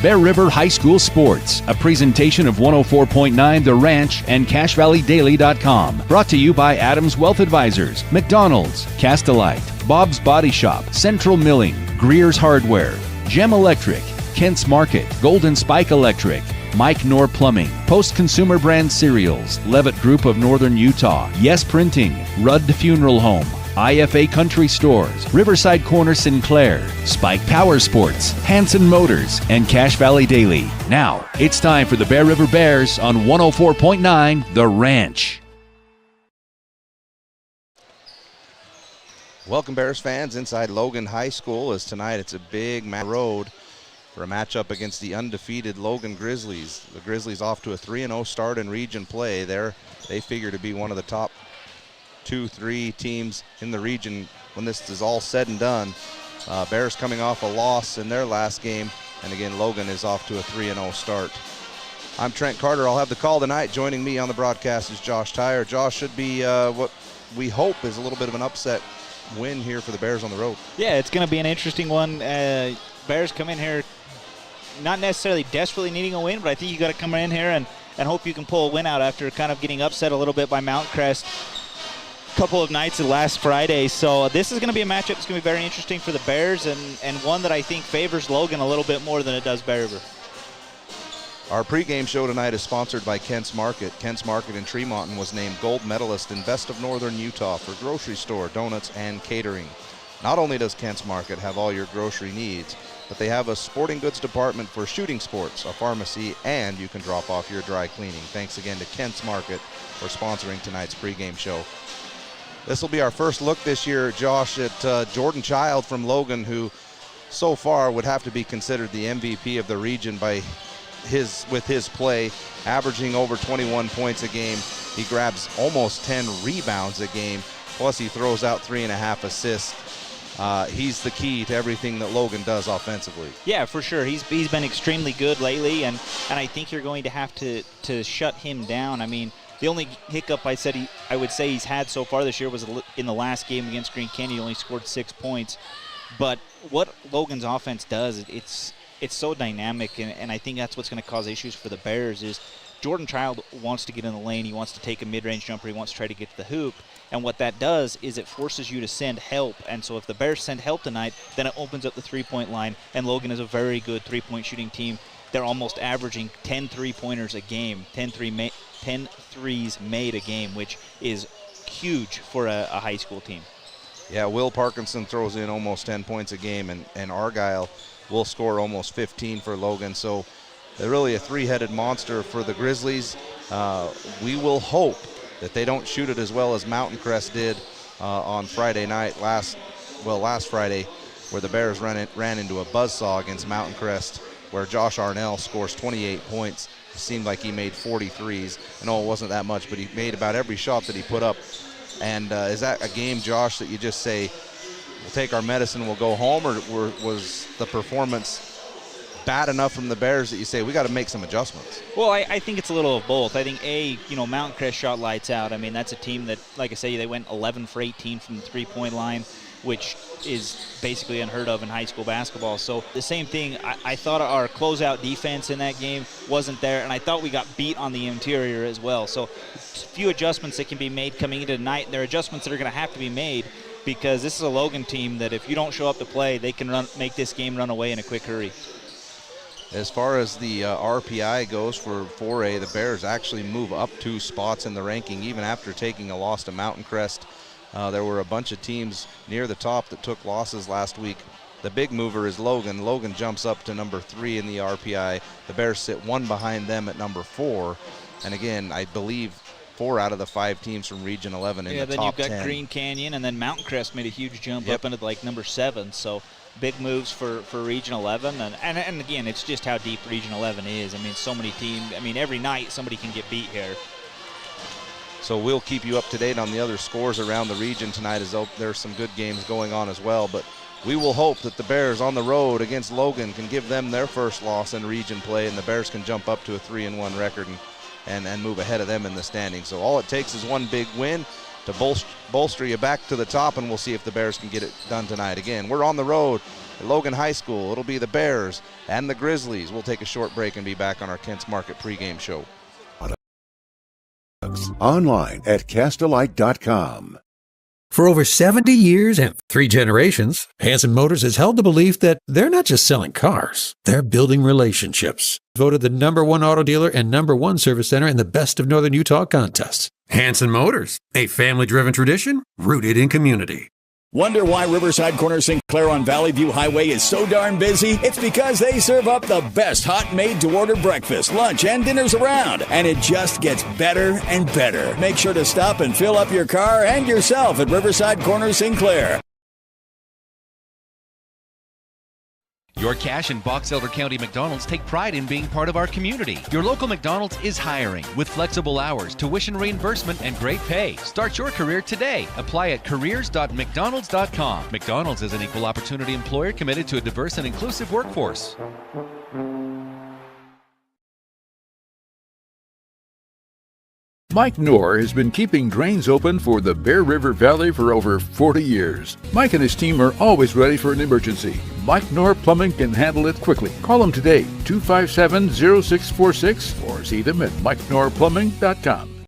Bear River High School Sports, a presentation of 104.9 The Ranch and CashValleyDaily.com. Brought to you by Adams Wealth Advisors, McDonald's, Castelite, Bob's Body Shop, Central Milling, Greer's Hardware, Gem Electric, Kent's Market, Golden Spike Electric, Mike Knorr Plumbing, Post Consumer Brand Cereals, Levitt Group of Northern Utah, Yes Printing, Rudd Funeral Home, IFA Country Stores, Riverside Corner Sinclair, Spike Power Sports, Hanson Motors, and Cache Valley Daily. Now, it's time for the Bear River Bears on 104.9 The Ranch. Welcome, Bears fans, inside Logan High School, as tonight it's a big road for a matchup against the undefeated Logan Grizzlies. The Grizzlies off to a 3-0 start in region play. They figure to be one of the top 2-3 teams in the region when this is all said and done. Bears coming off a loss in their last game, and again Logan is off to a 3-0 start. I'm Trent Carter. I'll have the call tonight. Joining me on the broadcast is Josh Tyre. Josh should be what we hope is a little bit of an upset win here for the Bears on the road. Yeah, it's going to be an interesting one. Bears come in here not necessarily desperately needing a win, but I think you got to come in here and hope you can pull a win out after kind of getting upset a little bit by Mountain Crest couple of nights last Friday. So this is going to be a matchup that's going to be very interesting for the Bears, and one that I think favors Logan a little bit more than it does Bear River. Our pregame show tonight is sponsored by Kent's Market. Kent's Market in Tremonton was named gold medalist in Best of Northern Utah for grocery store, donuts, and catering. Not only does Kent's Market have all your grocery needs, but they have a sporting goods department for shooting sports, a pharmacy, and you can drop off your dry cleaning. Thanks again to Kent's Market for sponsoring tonight's pregame show. This will be our first look this year, Josh, at Jordan Child from Logan, who so far would have to be considered the MVP of the region with his play, averaging over 21 points a game. He grabs almost 10 rebounds a game, plus he throws out 3.5 assists. He's the key to everything that Logan does offensively. Yeah, for sure. He's been extremely good lately, and I think you're going to have to shut him down. I mean, the only hiccup I would say he's had so far this year was in the last game against Green Canyon. He only scored 6 points. But what Logan's offense does, it's so dynamic, and I think that's what's going to cause issues for the Bears is Jordan Child wants to get in the lane. He wants to take a mid-range jumper. He wants to try to get to the hoop. And what that does is it forces you to send help. And so if the Bears send help tonight, then it opens up the three-point line. And Logan is a very good three-point shooting team. They're almost averaging 10 three-pointers a game, 10 threes made a game, which is huge for a high school team. Yeah, Will Parkinson throws in almost 10 points a game, and Argyle will score almost 15 for Logan. So they're really a three-headed monster for the Grizzlies. We will hope that they don't shoot it as well as Mountain Crest did on Friday night, last Friday, where the Bears ran into a buzzsaw against Mountain Crest, where Josh Arnell scores 28 points. It seemed like he made 43s. I know it wasn't that much, but he made about every shot that he put up. And is that a game, Josh, that you just say, we'll take our medicine, we'll go home, or was the performance bad enough from the Bears that you say we got to make some adjustments? Well, I think it's a little of both. I think, Mountain Crest shot lights out. I mean, that's a team that, like I say, they went 11 for 18 from the three-point line, which is basically unheard of in high school basketball. So the same thing, I thought our closeout defense in that game wasn't there, and I thought we got beat on the interior as well. So a few adjustments that can be made coming into tonight, and they're adjustments that are going to have to be made because this is a Logan team that if you don't show up to play, they can make this game run away in a quick hurry. As far as the RPI goes for 4A, the Bears actually move up 2 spots in the ranking even after taking a loss to Mountain Crest. There were a bunch of teams near the top that took losses last week. The big mover is Logan. Logan jumps up to number 3 in the RPI. The Bears sit 1 behind them at number 4. And again, I believe 4 out of the 5 teams from Region 11 in the top 10. Yeah, then you've got Green Canyon, and then Mountain Crest made a huge jump up into like number 7. So big moves for Region 11. And again, it's just how deep Region 11 is. I mean, so many teams. I mean, every night somebody can get beat here. So we'll keep you up to date on the other scores around the region tonight, as there's some good games going on as well. But we will hope that the Bears on the road against Logan can give them their first loss in region play, and the Bears can jump up to a 3-1 record and move ahead of them in the standings. So all it takes is one big win to bolster you back to the top, and we'll see if the Bears can get it done tonight. Again, we're on the road At Logan High School, it'll be the Bears and the Grizzlies. We'll take a short break and be back on our Kent's Market pregame show. Online at castalite.com. For over 70 years and 3 generations, Hanson Motors has held the belief that they're not just selling cars, they're building relationships. Voted the #1 auto dealer and #1 service center in the Best of Northern Utah contest. Hanson Motors, a family-driven tradition rooted in community. Wonder why Riverside Corner St. Clair on Valley View Highway is so darn busy? It's because they serve up the best hot made-to-order breakfast, lunch, and dinners around. And it just gets better and better. Make sure to stop and fill up your car and yourself at Riverside Corner St. Clair. Your Cache and Box Elder County McDonald's take pride in being part of our community. Your local McDonald's is hiring with flexible hours, tuition reimbursement, and great pay. Start your career today. Apply at careers.mcdonalds.com. McDonald's is an equal opportunity employer committed to a diverse and inclusive workforce. Mike Knorr has been keeping drains open for the Bear River Valley for over 40 years. Mike and his team are always ready for an emergency. Mike Knorr Plumbing can handle it quickly. Call him today, 257-0646, or see them at mikeknorrplumbing.com.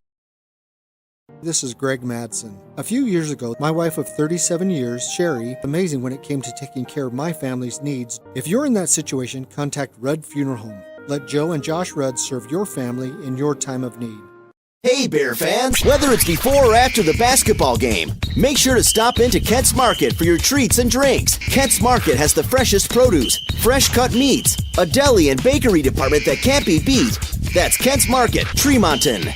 This is Greg Madsen. A few years ago, my wife of 37 years, Sherry, amazing when it came to taking care of my family's needs. If you're in that situation, contact Rudd Funeral Home. Let Joe and Josh Rudd serve your family in your time of need. Hey Bear fans, whether it's before or after the basketball game, make sure to stop into Kent's Market for your treats and drinks. Kent's Market has the freshest produce, fresh cut meats, a deli and bakery department that can't be beat. That's Kent's Market, Tremonton.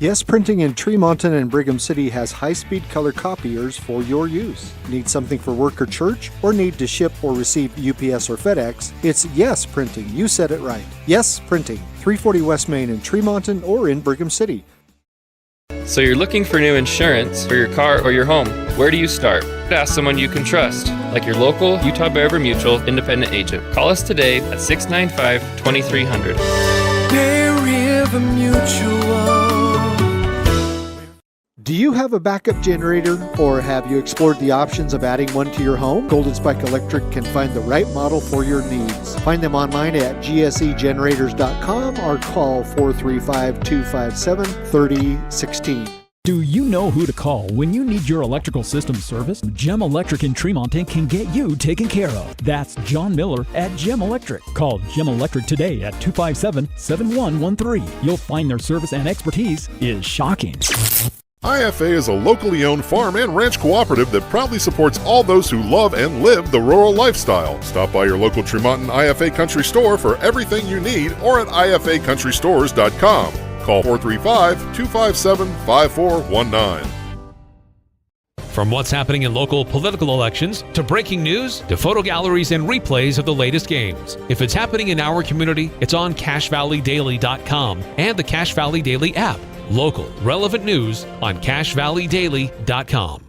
Yes Printing in Tremonton and Brigham City has high-speed color copiers for your use. Need something for work or church, or need to ship or receive UPS or FedEx? It's Yes Printing. You said it right. Yes Printing, 340 West Main in Tremonton or in Brigham City. So you're looking for new insurance for your car or your home. Where do you start? Ask someone you can trust, like your local Utah Bear River Mutual independent agent. Call us today at 695-2300. Bear River Mutual. Do you have a backup generator, or have you explored the options of adding one to your home? Golden Spike Electric can find the right model for your needs. Find them online at gsegenerators.com or call 435-257-3016. Do you know who to call when you need your electrical system serviced? Gem Electric in Tremonton can get you taken care of. That's John Miller at Gem Electric. Call Gem Electric today at 257-7113. You'll find their service and expertise is shocking. IFA is a locally owned farm and ranch cooperative that proudly supports all those who love and live the rural lifestyle. Stop by your local Tremonton IFA Country Store for everything you need, or at ifacountrystores.com. Call 435-257-5419. From what's happening in local political elections, to breaking news, to photo galleries and replays of the latest games. If it's happening in our community, it's on CacheValleyDaily.com and the Cache Valley Daily app. Local, relevant news on CacheValleyDaily.com.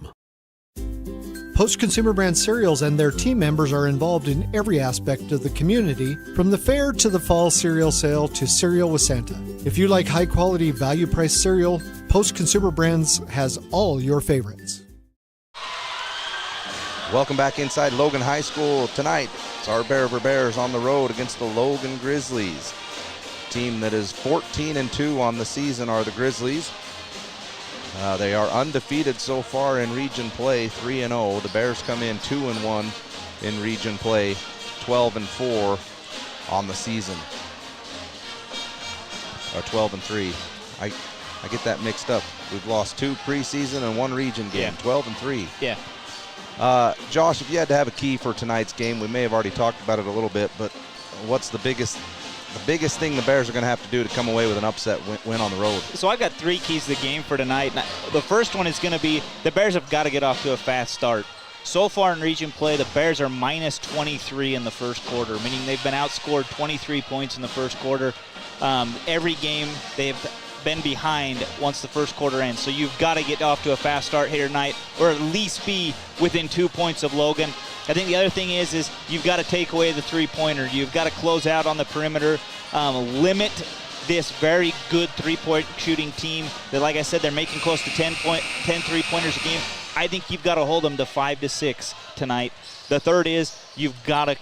Post Consumer Brand Cereals and their team members are involved in every aspect of the community, from the fair to the fall cereal sale to Cereal with Santa. If you like high-quality, value-priced cereal, Post Consumer Brands has all your favorites. Welcome back inside Logan High School tonight. It's our Bear River Bears on the road against the Logan Grizzlies. Team that is 14-2 on the season are the Grizzlies. They are undefeated so far in region play, 3-0. The Bears come in 2-1 in region play, 12-4 on the season. Or 12-3. I get that mixed up. We've lost 2 preseason and 1 region game, 12-3. Yeah. Josh, if you had to have a key for tonight's game, we may have already talked about it a little bit, but what's the biggest thing the Bears are going to have to do to come away with an upset win on the road? So I've got 3 keys to the game for tonight. The first one is going to be the Bears have got to get off to a fast start. So far in region play, the Bears are minus 23 in the first quarter, meaning they've been outscored 23 points in the first quarter. Every game they've been behind once the first quarter ends. So you've got to get off to a fast start here tonight, or at least be within 2 points of Logan. I think the other thing is you've got to take away the three-pointer. You've got to close out on the perimeter, limit this very good three-point shooting team that, like I said, they're making close to 10 three-pointers a game. I think you've got to hold them to 5 to 6 tonight. The third is you've got to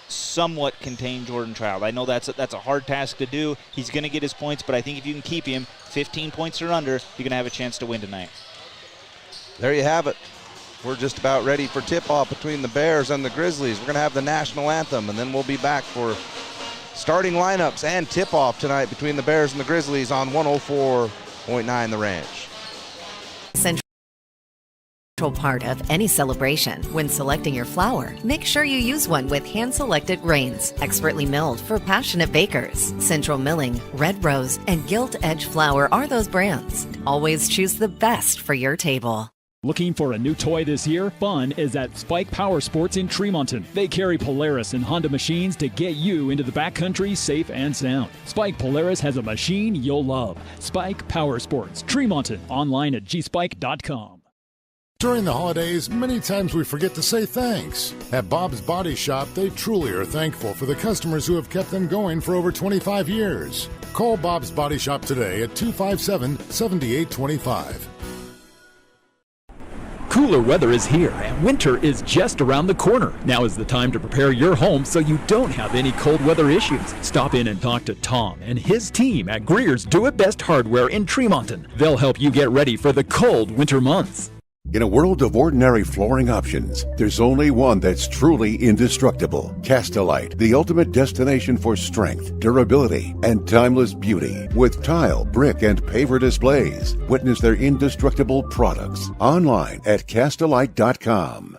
somewhat contain Jordan Child. I know that's a hard task to do. He's going to get his points, but I think if you can keep him 15 points or under, you're going to have a chance to win tonight. There you have it. We're just about ready for tip-off between the Bears and the Grizzlies. We're going to have the national anthem, and then we'll be back for starting lineups and tip-off tonight between the Bears and the Grizzlies on 104.9 The Ranch. Central part of any celebration. When selecting your flour, make sure you use one with hand-selected grains, expertly milled for passionate bakers. Central Milling, Red Rose, and Gilt Edge Flour are those brands. Always choose the best for your table. Looking for a new toy this year? Fun is at Spike Power Sports in Tremonton. They carry Polaris and Honda machines to get you into the backcountry safe and sound. Spike Polaris has a machine you'll love. Spike Power Sports, Tremonton. Online at gspike.com. During the holidays, many times we forget to say thanks. At Bob's Body Shop, they truly are thankful for the customers who have kept them going for over 25 years. Call Bob's Body Shop today at 257-7825. Cooler weather is here, and winter is just around the corner. Now is the time to prepare your home so you don't have any cold weather issues. Stop in and talk to Tom and his team at Greer's Do It Best Hardware in Tremonton. They'll help you get ready for the cold winter months. In a world of ordinary flooring options, there's only one that's truly indestructible. Castelite, the ultimate destination for strength, durability, and timeless beauty. With tile, brick, and paver displays. Witness their indestructible products online at Castelite.com.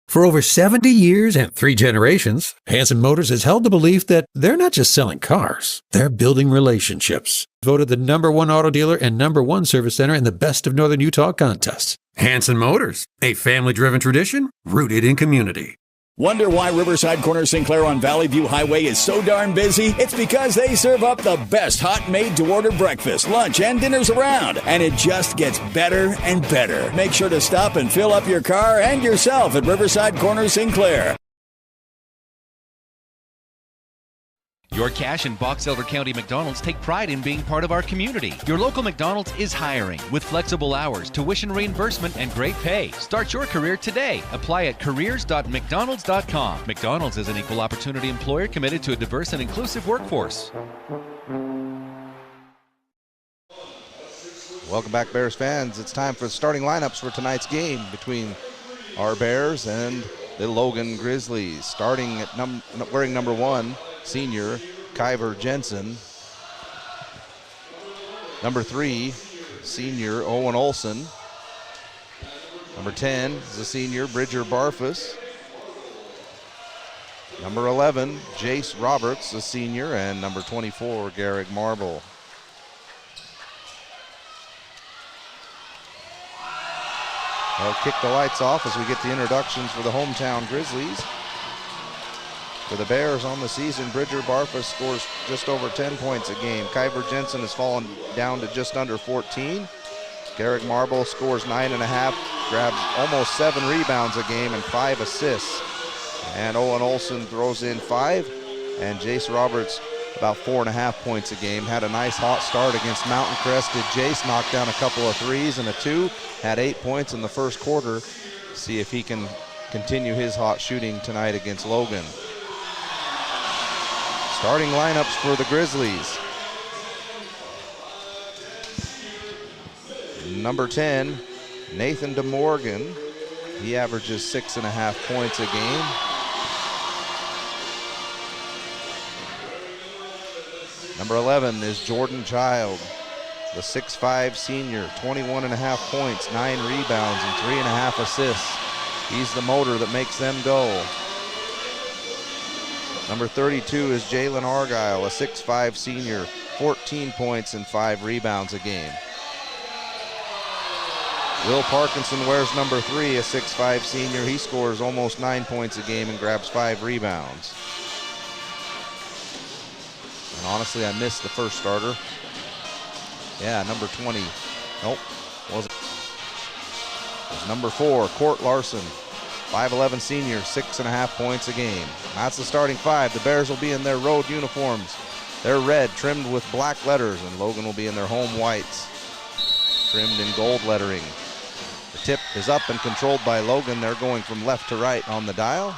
For over 70 years and 3 generations, Hanson Motors has held the belief that they're not just selling cars, they're building relationships. Voted the #1 auto dealer and #1 service center in the Best of Northern Utah contest. Hanson Motors, a family-driven tradition rooted in community. Wonder why Riverside Corner St. Clair on Valley View Highway is so darn busy? It's because they serve up the best hot made-to-order breakfast, lunch, and dinners around. And it just gets better and better. Make sure to stop and fill up your car and yourself at Riverside Corner St. Clair. Your Cache and Box Elder County McDonald's take pride in being part of our community. Your local McDonald's is hiring with flexible hours, tuition reimbursement, and great pay. Start your career today. Apply at careers.mcdonalds.com. McDonald's is an equal opportunity employer committed to a diverse and inclusive workforce. Welcome back, Bears fans. It's time for the starting lineups for tonight's game between our Bears and the Logan Grizzlies. Starting at wearing number 1, senior Kyver Jensen. Number 3, senior Owen Olson. Number 10 is the senior Bridger Barfus. Number 11, Jace Roberts, the senior, and number 24, Garrick Marble. They'll kick the lights off as we get the introductions for the hometown Grizzlies. For the Bears on the season, Bridger Barfus scores just over 10 points a game. Kyver Jensen has fallen down to just under 14. Garrick Marble scores 9.5, grabs almost 7 rebounds a game and 5 assists. And Owen Olson throws in 5, and Jace Roberts about 4.5 points a game. Had a nice hot start against Mountain Crest. Did Jace knock down a couple of threes and a 2. Had 8 points in the first quarter. See if he can continue his hot shooting tonight against Logan. Starting lineups for the Grizzlies. Number 10, Nathan DeMorgan. He averages 6.5 points a game. Number 11 is Jordan Child, the 6'5 senior, 21.5 points, 9 rebounds, and 3.5 assists. He's the motor that makes them go. Number 32 is Jalen Argyle, a 6'5 senior, 14 points and 5 rebounds a game. Will Parkinson wears number 3, a 6'5 senior. He scores almost 9 points a game and grabs 5 rebounds. And honestly, I missed the first starter. Yeah, number 20. Nope, wasn't. It was number 4, Court Larson. 5'11 senior, 6.5 points a game. That's the starting 5. The Bears will be in their road uniforms. They're red, trimmed with black letters, and Logan will be in their home whites, trimmed in gold lettering. The tip is up and controlled by Logan. They're going from left to right on the dial.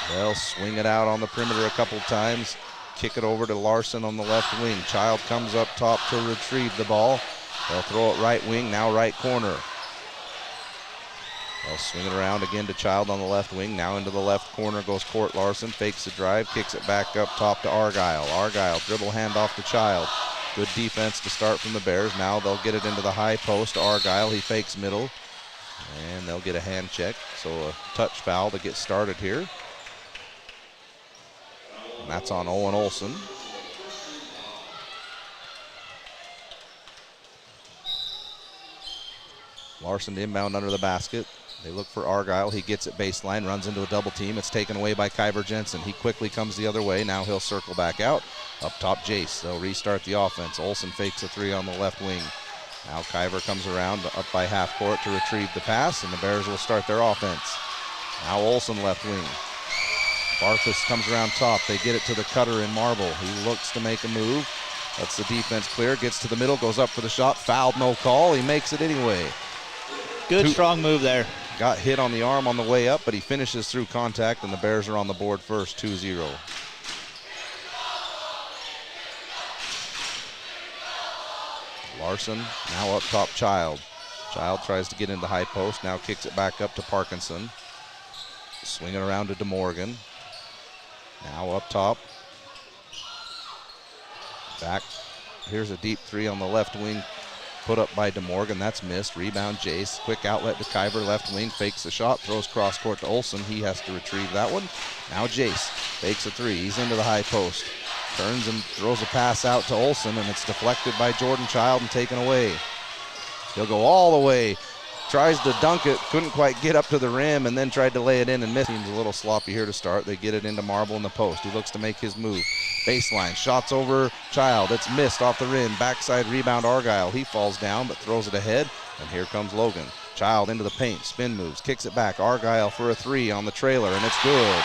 They'll swing it out on the perimeter a couple times. Kick it over to Larson on the left wing. Child comes up top to retrieve the ball. They'll throw it right wing, now right corner. They'll swing it around again to Child on the left wing. Now into the left corner goes Court Larson. Fakes the drive, kicks it back up top to Argyle. Argyle dribble handoff to Child. Good defense to start from the Bears. Now they'll get it into the high post. Argyle, he fakes middle. And they'll get a hand check. So a touch foul to get started here. And that's on Owen Olson. Larson inbound under the basket. They look for Argyle. He gets it baseline, runs into a double team. It's taken away by Kyver Jensen. He quickly comes the other way. Now he'll circle back out. Up top, Jace. They'll restart the offense. Olson fakes a three on the left wing. Now Kyver comes around up by half court to retrieve the pass, and the Bears will start their offense. Now Olson left wing. Barfus comes around top. They get it to the cutter in Marble. He looks to make a move. Lets the defense clear. Gets to the middle. Goes up for the shot. Fouled, no call. He makes it anyway. Good, strong move there. Got hit on the arm on the way up, but he finishes through contact, and the Bears are on the board first, 2-0. Larson now up top, Child. Child tries to get into the high post. Now kicks it back up to Parkinson. Swinging around to DeMorgan. Now up top. Back. Here's a deep three on the left wing. Put up by DeMorgan. That's missed. Rebound, Jace. Quick outlet to Kyver. Left wing. Fakes the shot. Throws cross court to Olson. He has to retrieve that one. Now Jace. Fakes a three. He's into the high post. Turns and throws a pass out to Olson, and it's deflected by Jordan Child and taken away. He'll go all the way. Tries to dunk it. Couldn't quite get up to the rim, and then tried to lay it in and missed. Seems a little sloppy here to start. They get it into Marble in the post. He looks to make his move. Baseline, shots over Child. It's missed off the rim. Backside rebound, Argyle. He falls down but throws it ahead, and here comes Logan. Child into the paint, spin moves, kicks it back. Argyle for a three on the trailer, and it's good.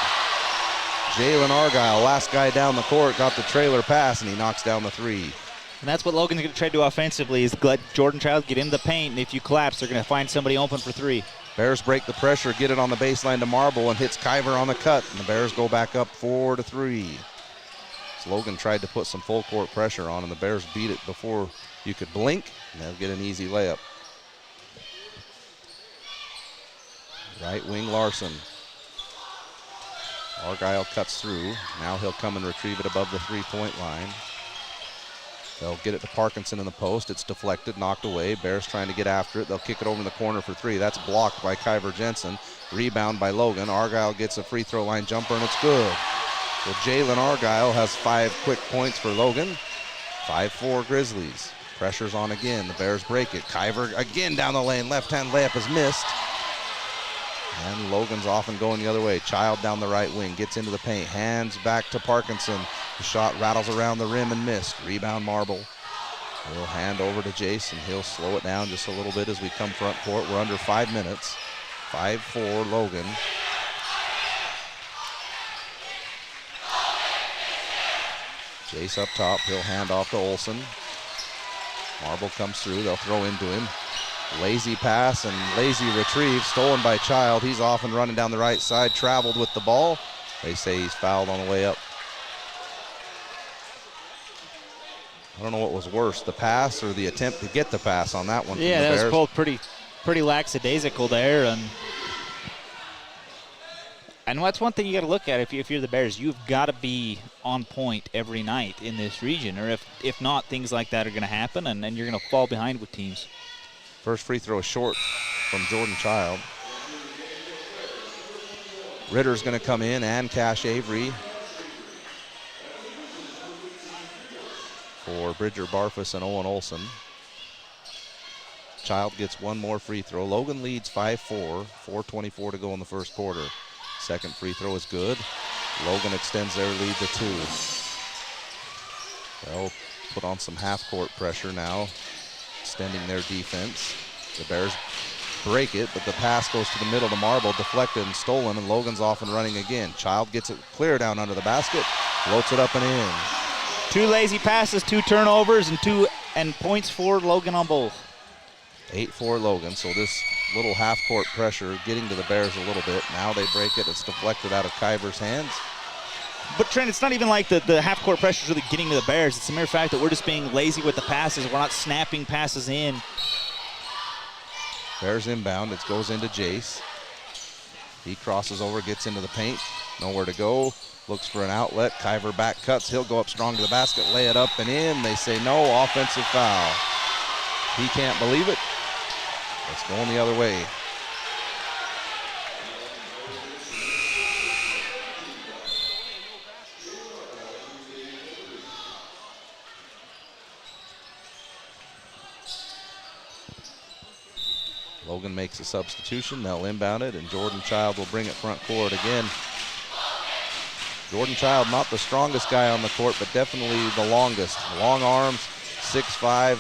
Jalen Argyle, last guy down the court, got the trailer pass, and he knocks down the three. And that's what Logan's going to try to do offensively, is let Jordan Child get in the paint, and if you collapse, they're going to find somebody open for three. Bears break the pressure, get it on the baseline to Marble, and hits Kyver on the cut, and the Bears go back up 4-3. Logan tried to put some full court pressure on, and the Bears beat it before you could blink, and they'll get an easy layup. Right wing Larson. Argyle cuts through. Now he'll come and retrieve it above the three-point line. They'll get it to Parkinson in the post. It's deflected, knocked away. Bears trying to get after it. They'll kick it over in the corner for three. That's blocked by Kyver Jensen. Rebound by Logan. Argyle gets a free throw line jumper, and it's good. So Jalen Argyle has 5 quick points for Logan. 5-4 Grizzlies. Pressure's on again. The Bears break it. Kyver again down the lane. Left-hand layup is missed. And Logan's off and going the other way. Child down the right wing. Gets into the paint. Hands back to Parkinson. The shot rattles around the rim and missed. Rebound Marble. He'll hand over to Jace, and he'll slow it down just a little bit as we come front court. We're under 5 minutes. 5-4 Logan. Jace up top, he'll hand off to Olson. Marble comes through, they'll throw into him. Lazy pass and lazy retrieve, stolen by Child. He's off and running down the right side, traveled with the ball. They say he's fouled on the way up. I don't know what was worse, the pass or the attempt to get the pass on that one. Yeah, from the that Bears. was both pretty lackadaisical there, and that's one thing you got to look at if you're the Bears. You've got to be on point every night in this region, or if not, things like that are going to happen, and you're going to fall behind with teams. First free throw is short from Jordan Child. Ritter's going to come in, and Cash Avery for Bridger Barfus and Owen Olson. Child gets one more free throw. Logan leads 5-4, 4:24 to go in the first quarter. Second free throw is good. Logan extends their lead to 2. They'll put on some half-court pressure now, extending their defense. The Bears break it, but the pass goes to the middle to Marble, deflected and stolen, and Logan's off and running again. Child gets it clear down under the basket, floats it up and in. 2 lazy passes, 2 turnovers, and points for Logan on both. 8-4 Logan, so this little half-court pressure getting to the Bears a little bit. Now they break it. It's deflected out of Kyver's hands. But Trent, it's not even like the half-court pressure is really getting to the Bears. It's a mere fact that we're just being lazy with the passes. We're not snapping passes in. Bears inbound. It goes into Jace. He crosses over, gets into the paint. Nowhere to go. Looks for an outlet. Kyver back cuts. He'll go up strong to the basket, lay it up and in. They say no, offensive foul. He can't believe it. It's going the other way. Logan makes a substitution. They'll inbound it, and Jordan Child will bring it front court again. Jordan Child, not the strongest guy on the court, but definitely the longest. Long arms, 6'5".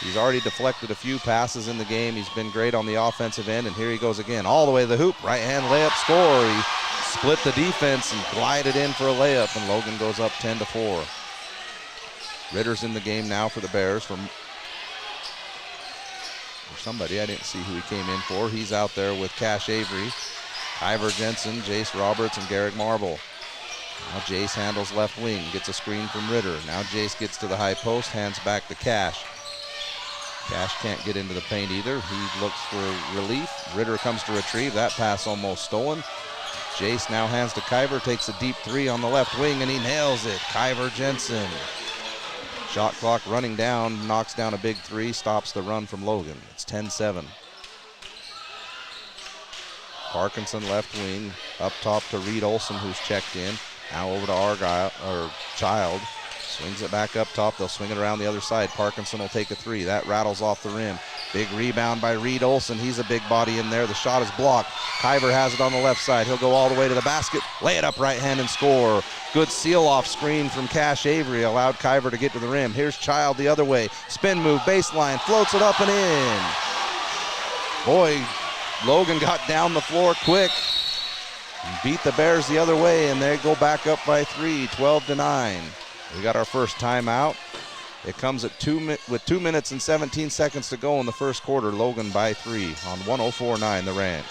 He's already deflected a few passes in the game. He's been great on the offensive end, and here he goes again. All the way to the hoop, right-hand layup score. He split the defense and glided in for a layup, and Logan goes up 10-4. Ritter's in the game now for the Bears from somebody. I didn't see who he came in for. He's out there with Cash Avery, Kyver Jensen, Jace Roberts, and Garrick Marble. Now Jace handles left wing, gets a screen from Ritter. Now Jace gets to the high post, hands back to Cash. Cash can't get into the paint either. He looks for relief. Ritter comes to retrieve. That pass almost stolen. Jace now hands to Kyver, takes a deep three on the left wing, and he nails it. Kyver Jensen. Shot clock running down, knocks down a big three, stops the run from Logan. It's 10-7. Parkinson left wing, up top to Reed Olson, who's checked in. Now over to Child. Swings it back up top. They'll swing it around the other side. Parkinson will take a three. That rattles off the rim. Big rebound by Reed Olson. He's a big body in there. The shot is blocked. Kyver has it on the left side. He'll go all the way to the basket. Lay it up right hand and score. Good seal-off screen from Cash Avery. Allowed Kyver to get to the rim. Here's Child the other way. Spin move, baseline. Floats it up and in. Boy, Logan got down the floor quick. Beat the Bears the other way, and they go back up by 3, 12-9. We got our first timeout. It comes at 2 minutes and 17 seconds to go in the first quarter. Logan by 3 on 104.9 The Ranch.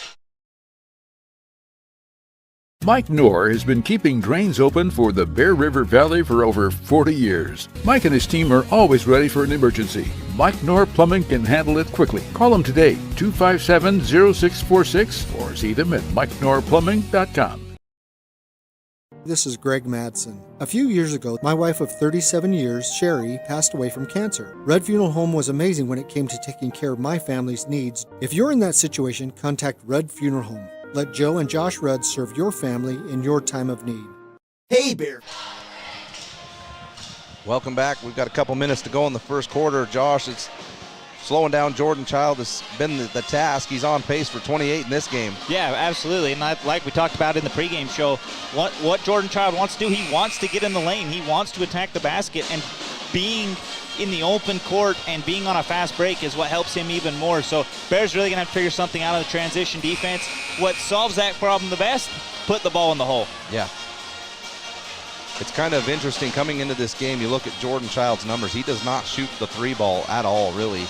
Mike Knorr has been keeping drains open for the Bear River Valley for over 40 years. Mike and his team are always ready for an emergency. Mike Knorr Plumbing can handle it quickly. Call him today, 257-0646, or see them at MikeKnorrPlumbing.com. This is Greg Madsen. A few years ago, my wife of 37 years, Sherry, passed away from cancer. Red Funeral Home was amazing when it came to taking care of my family's needs. If you're in that situation, contact Red Funeral Home. Let Joe and Josh Rudd serve your family in your time of need. Hey, Bear. Welcome back. We've got a couple minutes to go in the first quarter. Josh, it's slowing down Jordan Child has been the task. He's on pace for 28 in this game. Yeah, absolutely. And like we talked about in the pregame show, what Jordan Child wants to do, he wants to get in the lane. He wants to attack the basket, and being in the open court and being on a fast break is what helps him even more. So Bears really going to have to figure something out of the transition defense. What solves that problem the best? Put the ball in the hole. Yeah. It's kind of interesting coming into this game. You look at Jordan Child's numbers. He does not shoot the three ball at all, really.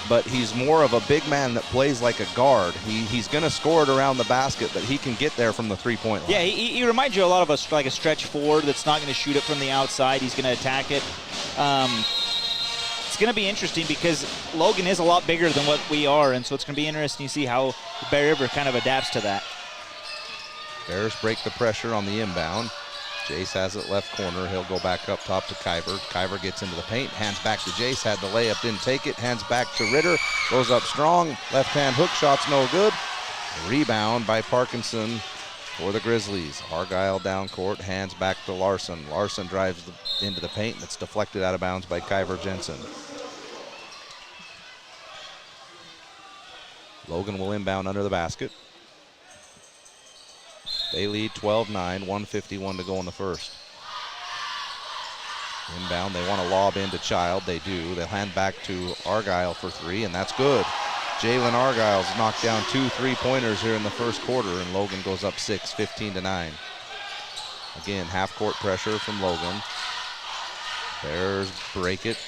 But he's more of a big man that plays like a guard. He's going to score it around the basket, but he can get there from the three-point line. Yeah, he reminds you a lot of like a stretch forward that's not going to shoot it from the outside. He's going to attack it. It's going to be interesting because Logan is a lot bigger than what we are, and so it's going to be interesting to see how Bear River kind of adapts to that. Bears break the pressure on the inbound. Jace has it left corner. He'll go back up top to Kyver. Kyver gets into the paint, hands back to Jace. Had the layup, didn't take it. Hands back to Ritter. Goes up strong. Left-hand hook shot's no good. Rebound by Parkinson for the Grizzlies. Argyle down court, hands back to Larson. Larson drives into the paint, and it's deflected out of bounds by Kyver Jensen. Logan will inbound under the basket. They lead 12-9, 1:51 to go in the first. Inbound, they want to lob into Child. They do. They'll hand back to Argyle for three, and that's good. Jalen Argyle's knocked down 2 3-pointers here in the first quarter, and Logan goes up 6, 15-9. Again, half-court pressure from Logan. Bears break it.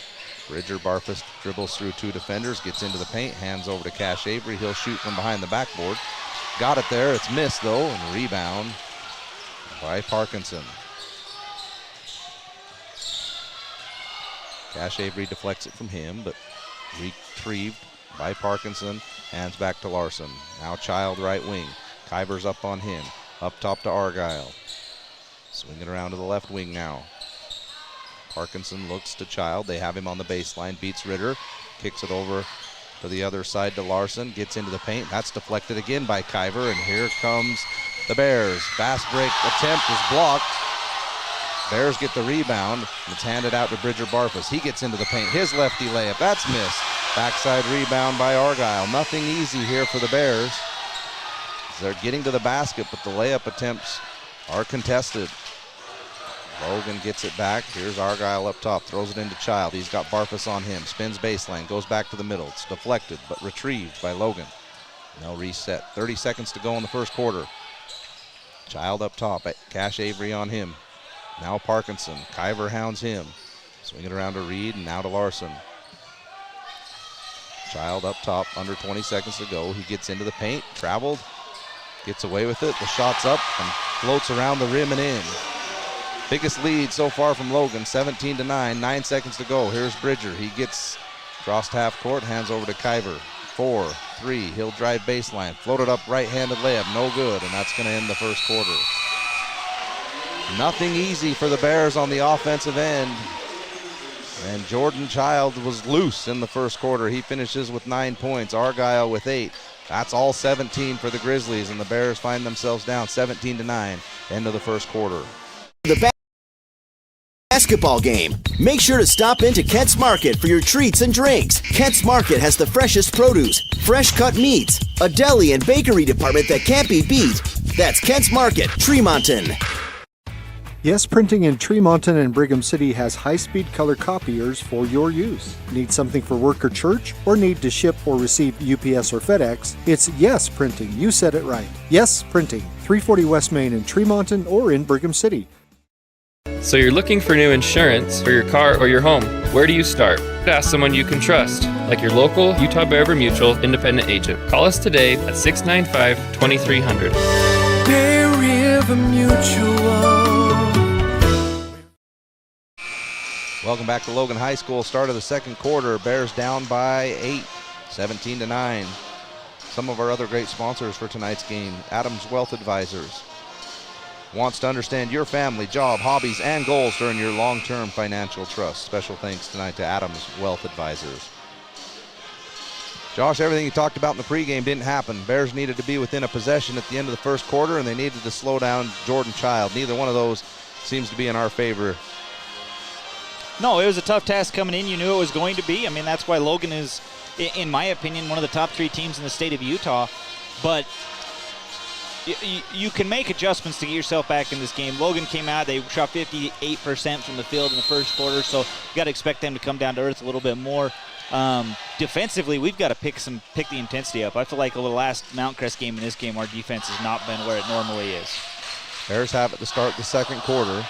Bridger Barfus dribbles through two defenders, gets into the paint, hands over to Cash Avery. He'll shoot from behind the backboard. Got it there. It's missed, though, and rebound by Parkinson. Cash Avery deflects it from him, but retrieved by Parkinson. Hands back to Larson. Now Child right wing. Kyver's up on him. Up top to Argyle. Swinging around to the left wing now. Parkinson looks to Child. They have him on the baseline. Beats Ritter. Kicks it over to the other side to Larson. Gets into the paint. That's deflected again by Kyver. And here comes the Bears. Fast break attempt is blocked. Bears get the rebound. It's handed out to Bridger Barfus. He gets into the paint. His lefty layup. That's missed. Backside rebound by Argyle. Nothing easy here for the Bears. They're getting to the basket, but the layup attempts are contested. Logan gets it back. Here's Argyle up top. Throws it into Child. He's got Barfus on him. Spins baseline. Goes back to the middle. It's deflected, but retrieved by Logan. They'll reset. 30 seconds to go in the first quarter. Child up top. Cash Avery on him. Now Parkinson. Kyver hounds him. Swing it around to Reed and now to Larson. Child up top. Under 20 seconds to go. He gets into the paint. Traveled. Gets away with it. The shot's up and floats around the rim and in. Biggest lead so far from Logan, 17-9. 9 seconds to go. Here's Bridger. He gets crossed half court, hands over to Kyver. 4-3. He'll drive baseline. Floated up right-handed layup. No good, and that's going to end the first quarter. Nothing easy for the Bears on the offensive end. And Jordan Child was loose in the first quarter. He finishes with 9 points. Argyle with 8. That's all 17 for the Grizzlies, and the Bears find themselves down 17-9. End of the first quarter. The basketball game. Make sure to stop into Kent's Market for your treats and drinks. Kent's Market has the freshest produce, fresh cut meats, a deli and bakery department that can't be beat. That's Kent's Market, Tremonton. Yes Printing in Tremonton and Brigham City has high-speed color copiers for your use. Need something for work or church? Or need to ship or receive UPS or FedEx? It's Yes Printing. You said it right. Yes Printing. 340 West Main in Tremonton or in Brigham City. So you're looking for new insurance for your car or your home. Where do you start? Ask someone you can trust, like your local Utah Bear River Mutual independent agent. Call us today at 695-2300. Bear River Mutual. Welcome back to Logan High School. Start of the second quarter. Bears down by 8, 17-9. Some of our other great sponsors for tonight's game. Adams Wealth Advisors wants to understand your family, job, hobbies, and goals during your long-term financial trust. Special thanks tonight to Adams Wealth Advisors. Josh, everything you talked about in the pregame didn't happen. Bears needed to be within a possession at the end of the first quarter, and they needed to slow down Jordan Child. Neither one of those seems to be in our favor. No, it was a tough task coming in. You knew it was going to be. I mean, that's why Logan is, in my opinion, one of the top 3 teams in the state of Utah. But you can make adjustments to get yourself back in this game. Logan came out. They shot 58% from the field in the first quarter, so you got to expect them to come down to earth a little bit more. Defensively, we've got to pick the intensity up. I feel like over the last Mount Crest game and this game, our defense has not been where it normally is. Bears have it to start the second quarter.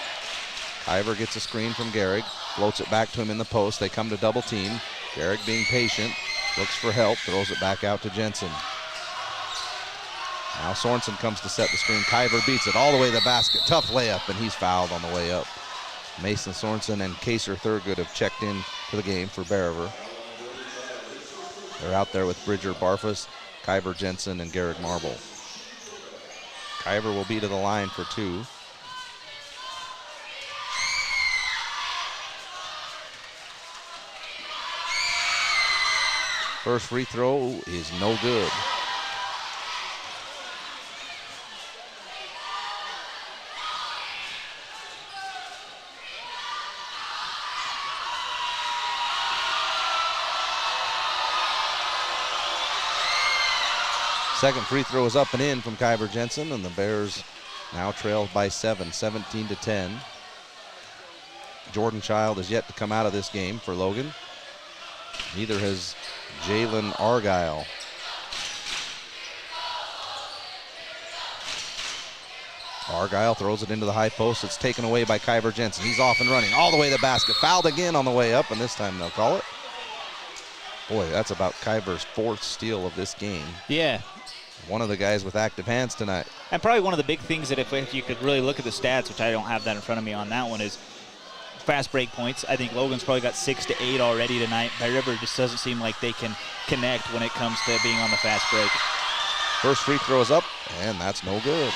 Ivor gets a screen from Gehrig. Floats it back to him in the post. They come to double team. Gehrig being patient. Looks for help. Throws it back out to Jensen. Now Sorensen comes to set the screen. Kyver beats it all the way to the basket. Tough layup, and he's fouled on the way up. Mason Sorensen and Kaser Thurgood have checked in for the game for Bear River. They're out there with Bridger Barfus, Kyver Jensen, and Gehrig Marble. Kyver will be to the line for 2. First free throw is no good. Second free throw is up and in from Kyver Jensen, and the Bears now trail by 7, 17-10. Jordan Child is yet to come out of this game for Logan. Neither has Jalen Argyle. Argyle throws it into the high post. It's taken away by Kyver Jensen. He's off and running all the way to the basket. Fouled again on the way up, and this time they'll call it. Boy, that's about Kyver's 4th steal of this game. Yeah. One of the guys with active hands tonight. And probably one of the big things that if you could really look at the stats, which I don't have that in front of me on that one, is fast break points. I think Logan's probably got 6 to 8 already tonight. Bear River just doesn't seem like they can connect when it comes to being on the fast break. First free throw is up, and that's no good.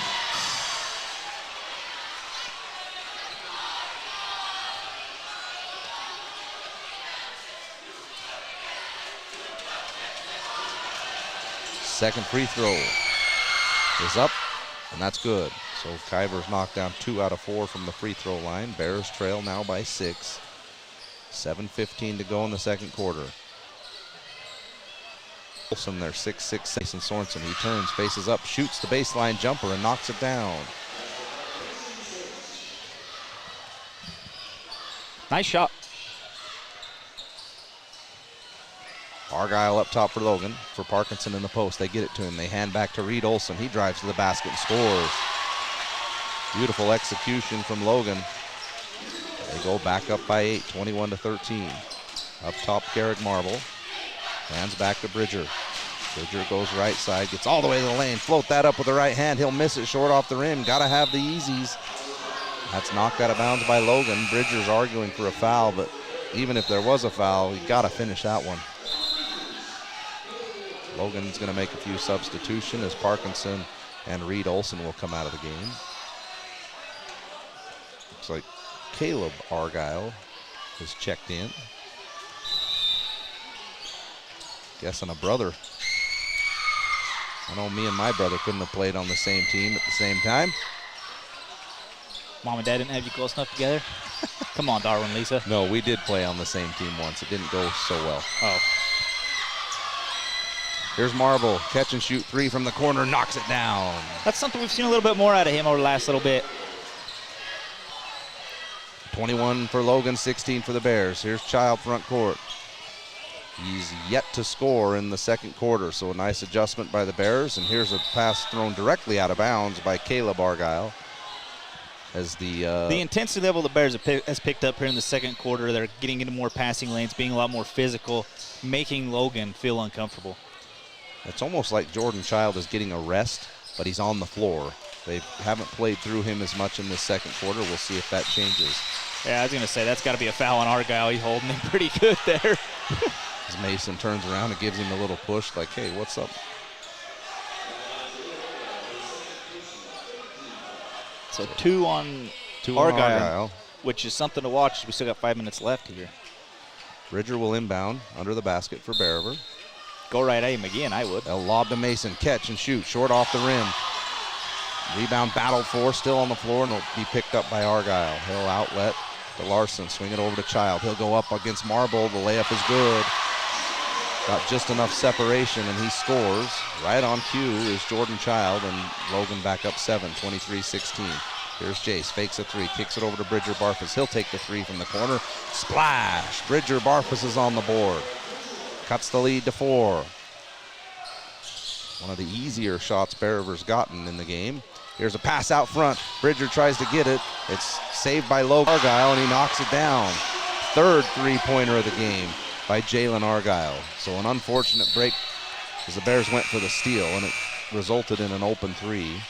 Second free throw is up, and that's good. So Kyver's knocked down 2 out of 4 from the free throw line. Bears trail now by 6. 7:15 to go in the second quarter. Olsen, their 6'6", Mason Sorensen. He turns, faces up, shoots the baseline jumper, and knocks it down. Nice shot. Argyle up top for Logan. For Parkinson in the post. They get it to him. They hand back to Reed Olsen. He drives to the basket and scores. Beautiful execution from Logan. They go back up by 8, 21-13. Up top, Garrick Marble. Hands back to Bridger. Bridger goes right side, gets all the way to the lane. Float that up with the right hand. He'll miss it short off the rim. Gotta have the easies. That's knocked out of bounds by Logan. Bridger's arguing for a foul, but even if there was a foul, you gotta finish that one. Logan's going to make a few substitutions as Parkinson and Reed Olsen will come out of the game. Looks like Caleb Argyle is checked in. Guessing a brother. I know me and my brother couldn't have played on the same team at the same time. Mom and Dad didn't have you close enough together? Come on, Darwin, Lisa. No, we did play on the same team once. It didn't go so well. Oh. Here's Marble, catch and shoot 3 from the corner, knocks it down. That's something we've seen a little bit more out of him over the last little bit. 21 for Logan, 16 for the Bears. Here's Child front court. He's yet to score in the second quarter, so a nice adjustment by the Bears. And here's a pass thrown directly out of bounds by Caleb Argyle. As the intensity level the Bears has picked up here in the second quarter. They're getting into more passing lanes, being a lot more physical, making Logan feel uncomfortable. It's almost like Jordan Child is getting a rest, but he's on the floor. They haven't played through him as much in this second quarter. We'll see if that changes. Yeah, I was going to say, that's got to be a foul on Argyle. He's holding him pretty good there. As Mason turns around and gives him a little push, like, hey, what's up? So 2 on Argyle, which is something to watch. We still got 5 minutes left here. Bridger will inbound under the basket for Bear River. Go right at him again, I would. They'll lob to Mason, catch and shoot, short off the rim. Rebound battled for, still on the floor, and it'll be picked up by Argyle. He'll outlet to Larson, swing it over to Child. He'll go up against Marble, the layup is good. Got just enough separation, and he scores. Right on cue is Jordan Child, and Logan back up 7, 23-16. Here's Jace, fakes a 3, kicks it over to Bridger Barfus. He'll take the 3 from the corner. Splash! Bridger Barfus is on the board. Cuts the lead to 4. One of the easier shots Bear River's gotten in the game. Here's a pass out front. Bridger tries to get it. It's saved by Logan Argyle, and he knocks it down. Third three-pointer of the game by Jalen Argyle. So an unfortunate break as the Bears went for the steal, and it resulted in an open 3.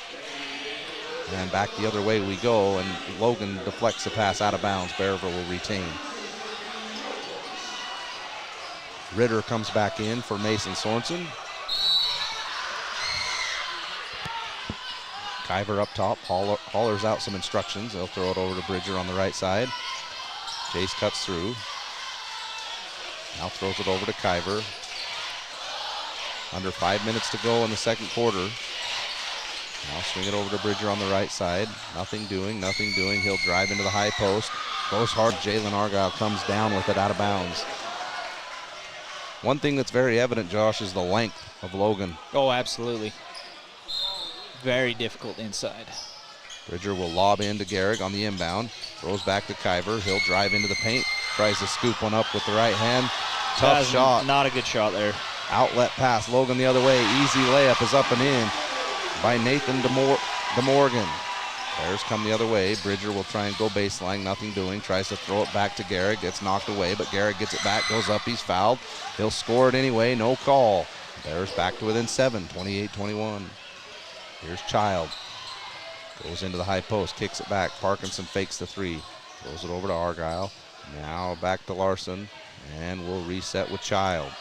And back the other way we go, and Logan deflects the pass out of bounds. Bear River will retain. Ritter comes back in for Mason Sorensen. Kyver up top, hollers out some instructions. They'll throw it over to Bridger on the right side. Jace cuts through. Now throws it over to Kyver. Under 5 minutes to go in the second quarter. Now swing it over to Bridger on the right side. Nothing doing. He'll drive into the high post. Goes hard. Jalen Argyle comes down with it out of bounds. One thing that's very evident, Josh, is the length of Logan. Oh, absolutely. Very difficult inside. Bridger will lob into Garrick on the inbound. Throws back to Kyver. He'll drive into the paint. Tries to scoop one up with the right hand. Tough shot. Not a good shot there. Outlet pass. Logan the other way. Easy layup is up and in by Nathan DeMorgan. Bears come the other way. Bridger will try and go baseline, nothing doing. Tries to throw it back to Garrick. Gets knocked away, but Garrick gets it back, goes up, he's fouled. He'll score it anyway, no call. Bears back to within 7, 28-21. Here's Child. Goes into the high post, kicks it back. Parkinson fakes the three. Throws it over to Argyle. Now back to Larson, and we'll reset with Child.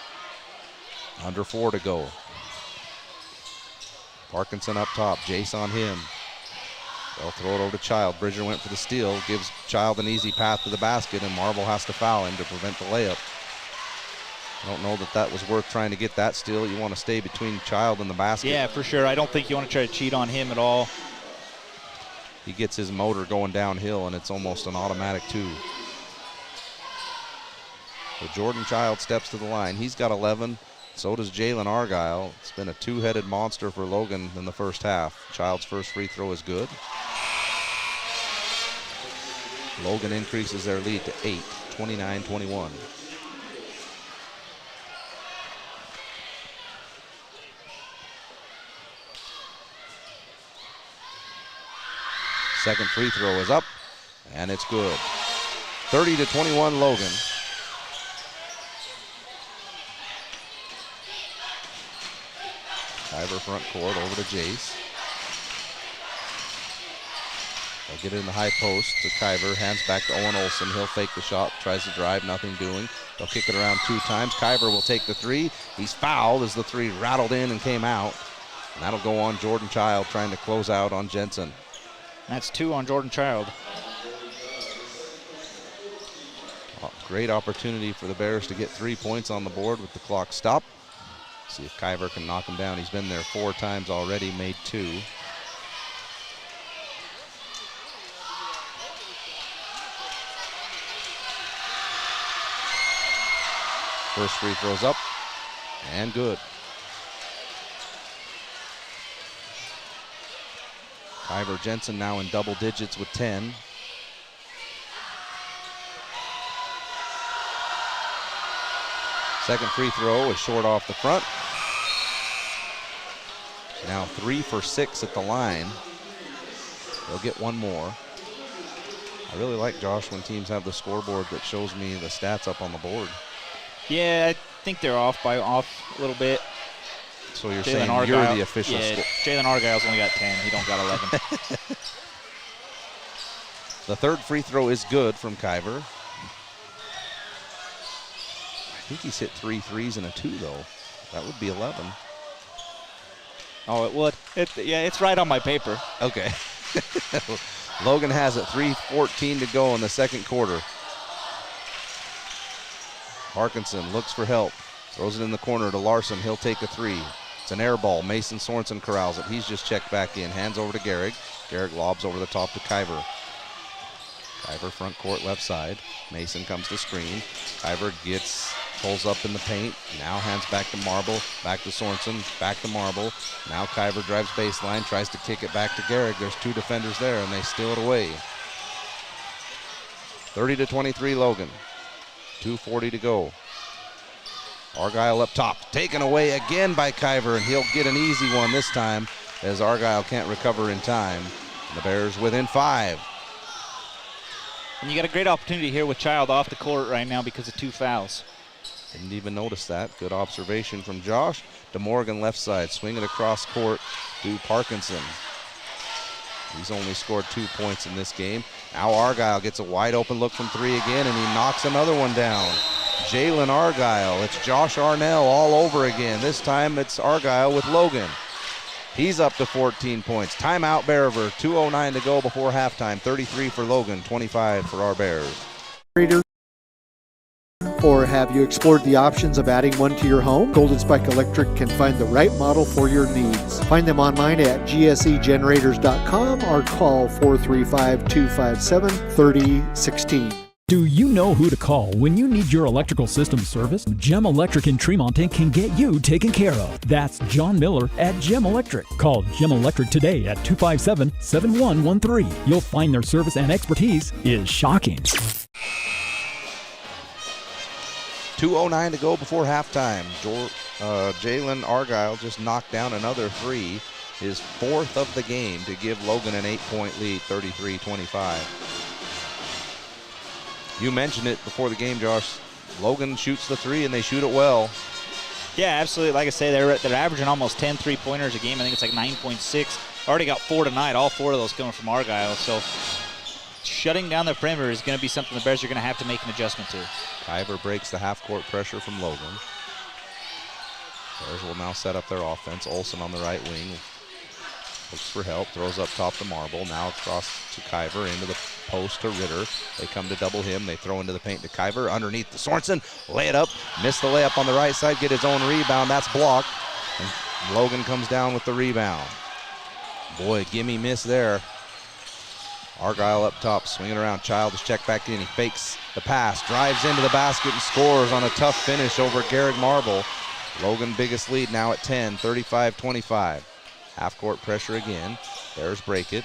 Under 4 to go. Parkinson up top, Jace on him. They'll throw it over to Child. Bridger went for the steal, gives Child an easy path to the basket, and Marble has to foul him to prevent the layup. I don't know that that was worth trying to get that steal. You want to stay between Child and the basket. Yeah, for sure. I don't think you want to try to cheat on him at all. He gets his motor going downhill, and it's almost an automatic 2. So Jordan Child steps to the line. He's got 11. So does Jalen Argyle. It's been a two-headed monster for Logan in the first half. Child's first free throw is good. Logan increases their lead to 8, 29-21. Second free throw is up, and it's good. 30-21 Logan. Kyver front court over to Jace. They'll get it in the high post to Kyver. Hands back to Owen Olsen. He'll fake the shot. Tries to drive. Nothing doing. They'll kick it around 2 times. Kyver will take the 3. He's fouled as the 3 rattled in and came out. And that'll go on Jordan Child trying to close out on Jensen. That's 2 on Jordan Child. Great opportunity for the Bears to get 3 points on the board with the clock stopped. See if Kyver can knock him down. He's been there 4 times already, made 2. First free throw's up and good. Kyver Jensen now in double digits with 10. Second free throw is short off the front. Now 3 for 6 at the line. They'll get one more. I really like, Josh, when teams have the scoreboard that shows me the stats up on the board. Yeah, I think they're off a little bit. So you're saying you're the official score? Jalen Argyle's only got 10. He don't got 11. The third free throw is good from Kyver. I think he's hit 3 threes and a 2, though. That would be 11. Oh, it would. It's right on my paper. Okay. Logan has it. 3:14 to go in the second quarter. Parkinson looks for help. Throws it in the corner to Larson. He'll take a 3. It's an air ball. Mason Sorensen corrals it. He's just checked back in. Hands over to Garrick. Garrick lobs over the top to Kyver. Kyver front court left side. Mason comes to screen. Kyver pulls up in the paint. Now hands back to Marble. Back to Sorensen. Back to Marble. Now Kyver drives baseline. Tries to kick it back to Garrick. There's 2 defenders there, and they steal it away. 30-23 Logan. 2:40 to go. Argyle up top. Taken away again by Kyver, and he'll get an easy one this time as Argyle can't recover in time. And the Bears within 5. And you got a great opportunity here with Child off the court right now because of 2 fouls. Didn't even notice that. Good observation from Josh. DeMorgan left side. Swing it across court to Parkinson. He's only scored 2 points in this game. Now Argyle gets a wide open look from 3 again, and he knocks another one down. Jalen Argyle. It's Josh Arnell all over again. This time it's Argyle with Logan. He's up to 14 points. Timeout Bear River. 2:09 to go before halftime. 33 for Logan, 25 for our Bears. Or have you explored the options of adding one to your home? Golden Spike Electric can find the right model for your needs. Find them online at gsegenerators.com or call 435-257-3016. Do you know who to call when you need your electrical system serviced? Gem Electric in Tremont can get you taken care of. That's John Miller at Gem Electric. Call Gem Electric today at 257-7113. You'll find their service and expertise is shocking. 2:09 to go before halftime. Jalen Argyle just knocked down another 3. his 4th of the game to give Logan an 8-point lead, 33-25. You mentioned it before the game, Josh. Logan shoots the 3 and they shoot it well. Yeah, absolutely. Like I say, they're averaging almost 10 3-pointers a game. I think it's like 9.6. Already got 4 tonight. All 4 of those coming from Argyle. So shutting down the perimeter is going to be something the Bears are going to have to make an adjustment to. Kyver breaks the half-court pressure from Logan. Bears will now set up their offense. Olsen on the right wing. Looks for help. Throws up top to Marble. Now across to Kyver. Into the post to Ritter. They come to double him. They throw into the paint to Kyver. Underneath to Sorensen. Lay it up. Missed the layup on the right side. Get his own rebound. That's blocked. And Logan comes down with the rebound. Boy, gimme miss there. Argyle up top. Swinging around. Child is checked back in. He fakes the pass. Drives into the basket and scores on a tough finish over Garrick Marble. Logan biggest lead now at 10. 35-25. Half-court pressure again. Bears break it.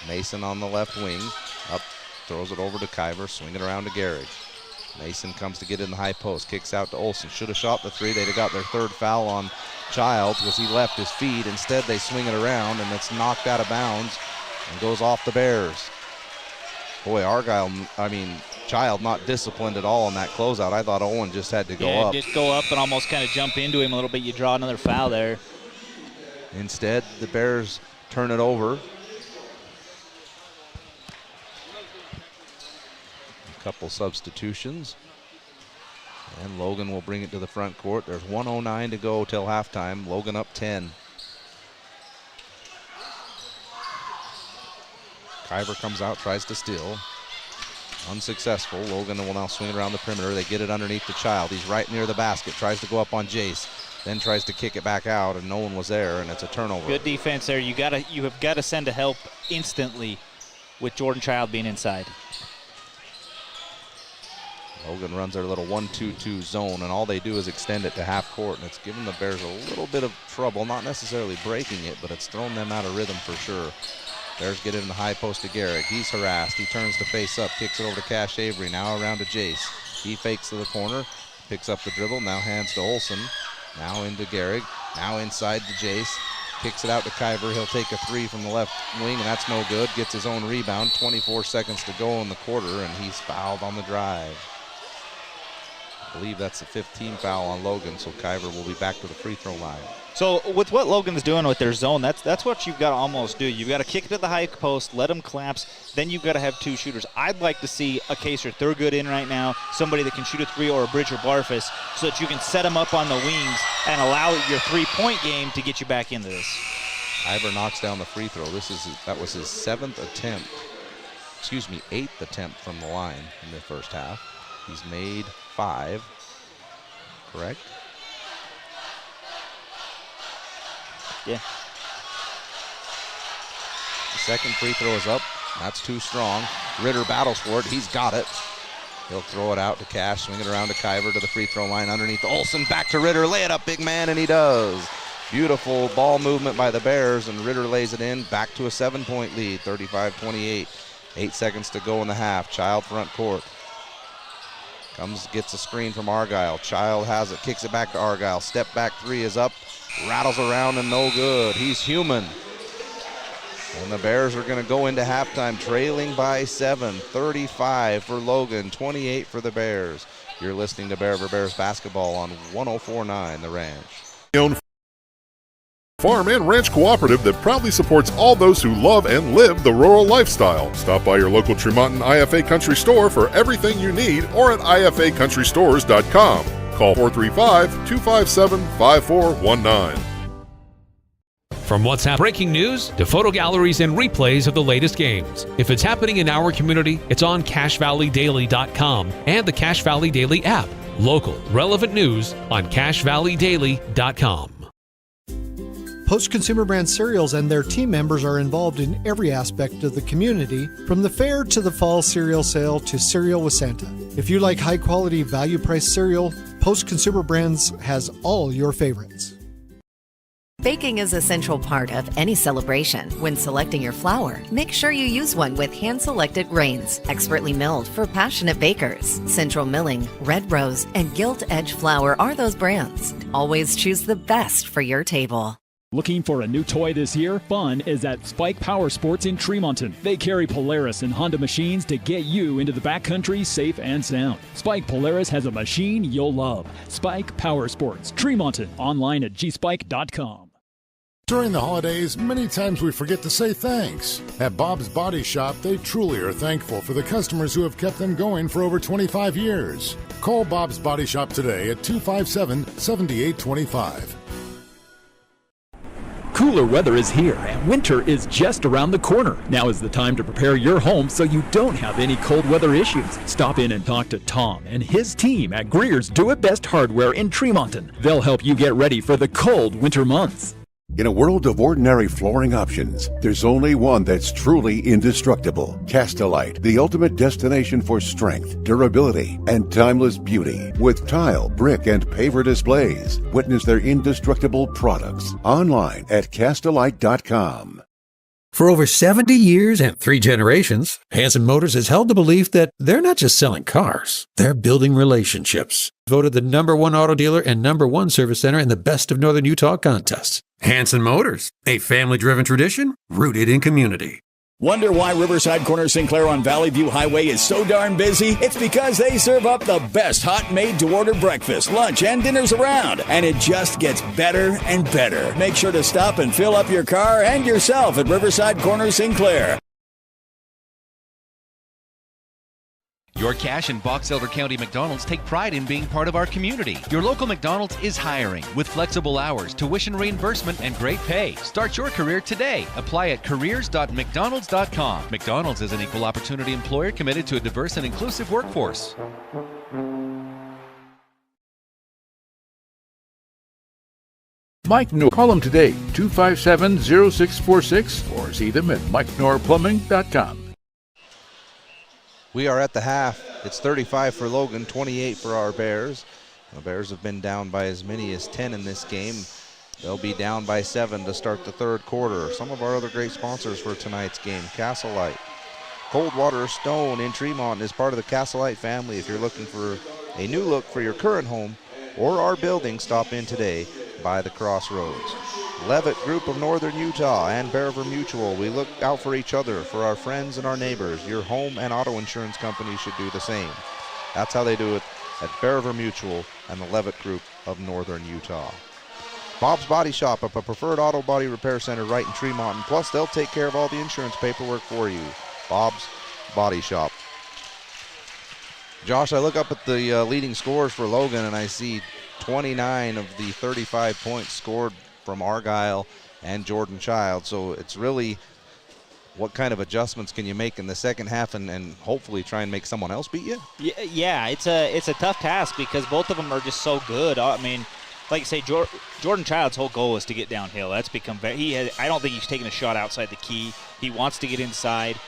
Mason on the left wing. Up, throws it over to Kyver. Swing it around to Garrick. Mason comes to get in the high post. Kicks out to Olsen. Should have shot the 3. They'd have got their 3rd foul on Child because he left his feet. Instead, they swing it around, and it's knocked out of bounds and goes off the Bears. Boy, Child not disciplined at all in that closeout. I thought Owen just had to go up. Yeah, just go up and almost kind of jump into him a little bit. You draw another foul there. Instead, the Bears turn it over. A couple substitutions. And Logan will bring it to the front court. There's 1:09 to go till halftime. Logan up 10. Kyver comes out, tries to steal. Unsuccessful. Logan will now swing it around the perimeter. They get it underneath the Child. He's right near the basket. Tries to go up on Jace. Then tries to kick it back out, and no one was there, and it's a turnover. Good defense there. You have got to send a help instantly with Jordan Child being inside. Logan runs their little 1-2-2 zone, and all they do is extend it to half court, and it's given the Bears a little bit of trouble. Not necessarily breaking it, but it's thrown them out of rhythm for sure. Bears get it in the high post to Garrick. He's harassed. He turns to face up, kicks it over to Cash Avery. Now around to Jace. He fakes to the corner, picks up the dribble, now hands to Olsen. Now into Garrick. Now inside to Jace. Kicks it out to Kyver. He'll take a 3 from the left wing, and that's no good. Gets his own rebound. 24 seconds to go in the quarter, and he's fouled on the drive. I believe that's the 15th foul on Logan, so Kyver will be back to the free throw line. So with what Logan's doing with their zone, that's what you've got to almost do. You've got to kick it to the high post, let them collapse, then you've got to have 2 shooters. I'd like to see a Kaser Thurgood in right now, somebody that can shoot a 3, or a Bridger Barfus, so that you can set them up on the wings and allow your 3-point game to get you back into this. Kyver knocks down the free throw. That was his 8th attempt from the line in the first half. He's made 5, correct? Yeah. The second free throw is up. That's too strong. Ritter battles for it. He's got it. He'll throw it out to Cash, swing it around to Kyver to the free throw line underneath Olsen. Back to Ritter. Lay it up, big man, and he does. Beautiful ball movement by the Bears, and Ritter lays it in. Back to a 7-point lead, 35-28. 8 seconds to go in the half. Child front court. Gets a screen from Argyle. Child has it, kicks it back to Argyle. Step back 3 is up, rattles around and no good. He's human. And the Bears are going to go into halftime trailing by 7. 35 for Logan, 28 for the Bears. You're listening to Bears basketball on 104.9 The Ranch. Farm and Ranch Cooperative that proudly supports all those who love and live the rural lifestyle. Stop by your local Tremonton IFA Country Store for everything you need, or at ifacountrystores.com. Call 435-257-5419. From what's happening, breaking news to photo galleries and replays of the latest games. If it's happening in our community, it's on CashValleyDaily.com and the Cache Valley Daily app. Local, relevant news on CashValleyDaily.com. Post Consumer Brand Cereals and their team members are involved in every aspect of the community, from the fair to the fall cereal sale to Cereal with Santa. If you like high-quality, value-priced cereal, Post Consumer Brands has all your favorites. Baking is a central part of any celebration. When selecting your flour, make sure you use one with hand-selected grains, expertly milled for passionate bakers. Central Milling, Red Rose, and Gilt Edge Flour are those brands. Always choose the best for your table. Looking for a new toy this year? Fun is at Spike Power Sports in Tremonton. They carry Polaris and Honda machines to get you into the backcountry safe and sound. Spike Polaris has a machine you'll love. Spike Power Sports, Tremonton. Online at gspike.com. During the holidays, many times we forget to say thanks. At Bob's Body Shop, they truly are thankful for the customers who have kept them going for over 25 years. Call Bob's Body Shop today at 257-7825. Cooler weather is here, and winter is just around the corner. Now is the time to prepare your home so you don't have any cold weather issues. Stop in and talk to Tom and his team at Greer's Do It Best Hardware in Tremonton. They'll help you get ready for the cold winter months. In a world of ordinary flooring options, there's only one that's truly indestructible. Castelite, the ultimate destination for strength, durability, and timeless beauty. With tile, brick, and paver displays. Witness their indestructible products online at Castelite.com. For over 70 years and 3 generations, Hanson Motors has held the belief that they're not just selling cars, they're building relationships. Voted the #1 auto dealer and #1 service center in the Best of Northern Utah contest. Hanson Motors, a family-driven tradition rooted in community. Wonder why Riverside Corner Sinclair on Valley View Highway is so darn busy? It's because they serve up the best hot made-to-order breakfast, lunch, and dinners around. And it just gets better and better. Make sure to stop and fill up your car and yourself at Riverside Corner Sinclair. Your Cache and Box Elder County McDonald's take pride in being part of our community. Your local McDonald's is hiring with flexible hours, tuition reimbursement, and great pay. Start your career today. Apply at careers.mcdonalds.com. McDonald's is an equal opportunity employer committed to a diverse and inclusive workforce. Mike Knorr. Call them today, 257-0646, or see them at mikeknorrplumbing.com. We are at the half. It's 35 for Logan, 28 for our Bears. The Bears have been down by as many as 10 in this game. They'll be down by 7 to start the third quarter. Some of our other great sponsors for tonight's game, Castlelight. Coldwater Stone in Tremont is part of the Castlelight family. If you're looking for a new look for your current home or our building, stop in today by the Crossroads. Levitt Group of Northern Utah and Bear River Mutual. We look out for each other, for our friends and our neighbors. Your home and auto insurance company should do the same. That's how they do it at Bear River Mutual and the Levitt Group of Northern Utah. Bob's Body Shop, a preferred auto body repair center right in Tremont. Plus, they'll take care of all the insurance paperwork for you. Bob's Body Shop. Josh, I look up at the leading scores for Logan, and I see 29 of the 35 points scored from Argyle and Jordan Child. So it's really what kind of adjustments can you make in the second half and hopefully try and make someone else beat you? Yeah, it's a tough task because both of them are just so good. I mean, like you say, Jordan Child's whole goal is to get downhill. That's become I don't think he's taking a shot outside the key. He wants to get inside.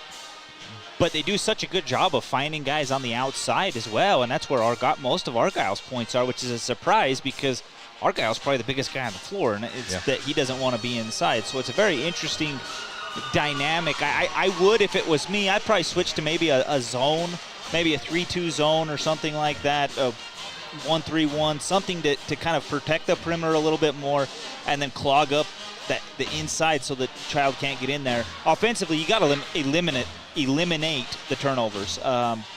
But they do such a good job of finding guys on the outside as well, and that's where most of Argyle's points are, which is a surprise because Argyle's probably the biggest guy on the floor, and it's that he doesn't want to be inside. So it's a very interesting dynamic. I would, if it was me, I'd probably switch to maybe a zone, maybe a 3-2 zone or something like that, a 1-3-1, something to kind of protect the perimeter a little bit more and then clog up the inside so that Child can't get in there. Offensively, you got to eliminate the turnovers.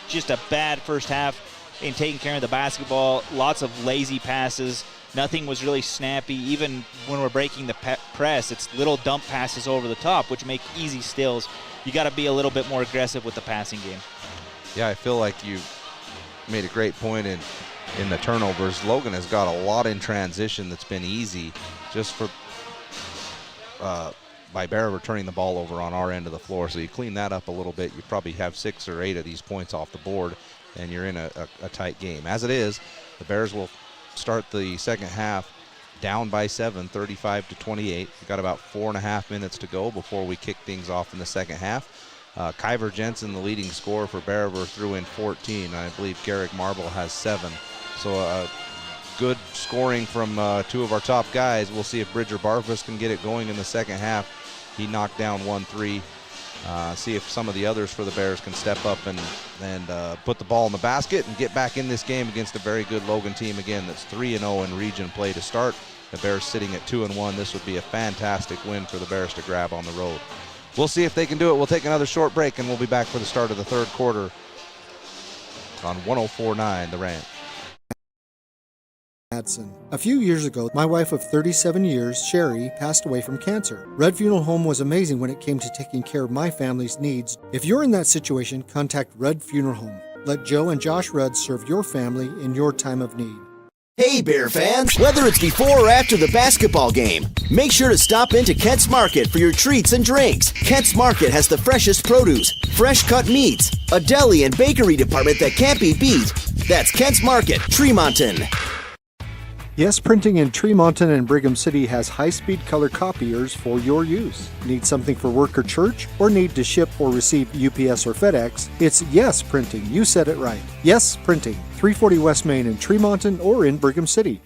Just a bad first half in taking care of the basketball, lots of lazy passes. Nothing was really snappy. Even when we're breaking the press, it's little dump passes over the top, which make easy steals. You got to be a little bit more aggressive with the passing game. Yeah, I feel like you made a great point in the turnovers. Logan has got a lot in transition that's been easy just for by Bear returning the ball over on our end of the floor. So you clean that up a little bit, you probably have 6 or 8 of these points off the board, and you're in a tight game. As it is, the Bears will start the second half down by 7, 35-28. We've got about 4.5 minutes to go before we kick things off in the second half. Kyver Jensen, the leading scorer for Bear River, threw in 14. I believe Garrick Marble has 7. So good scoring from 2 of our top guys. We'll see if Bridger Barfus can get it going in the second half. He knocked down 1 3 See if some of the others for the Bears can step up and put the ball in the basket and get back in this game against a very good Logan team, again, that's 3-0 in region play to start. The Bears sitting at 2-1. This would be a fantastic win for the Bears to grab on the road. We'll see if they can do it. We'll take another short break, and we'll be back for the start of the third quarter on 104.9 The Ranch. A few years ago, my wife of 37 years, Sherry, passed away from cancer. Red Funeral Home was amazing when it came to taking care of my family's needs. If you're in that situation, contact Red Funeral Home. Let Joe and Josh Rudd serve your family in your time of need. Hey, Bear fans! Whether it's before or after the basketball game, make sure to stop into Kent's Market for your treats and drinks. Kent's Market has the freshest produce, fresh cut meats, a deli and bakery department that can't be beat. That's Kent's Market, Tremonton. Yes Printing in Tremonton and Brigham City has high-speed color copiers for your use. Need something for work or church, or need to ship or receive UPS or FedEx? It's Yes Printing. You said it right. Yes Printing, 340 West Main in Tremonton or in Brigham City.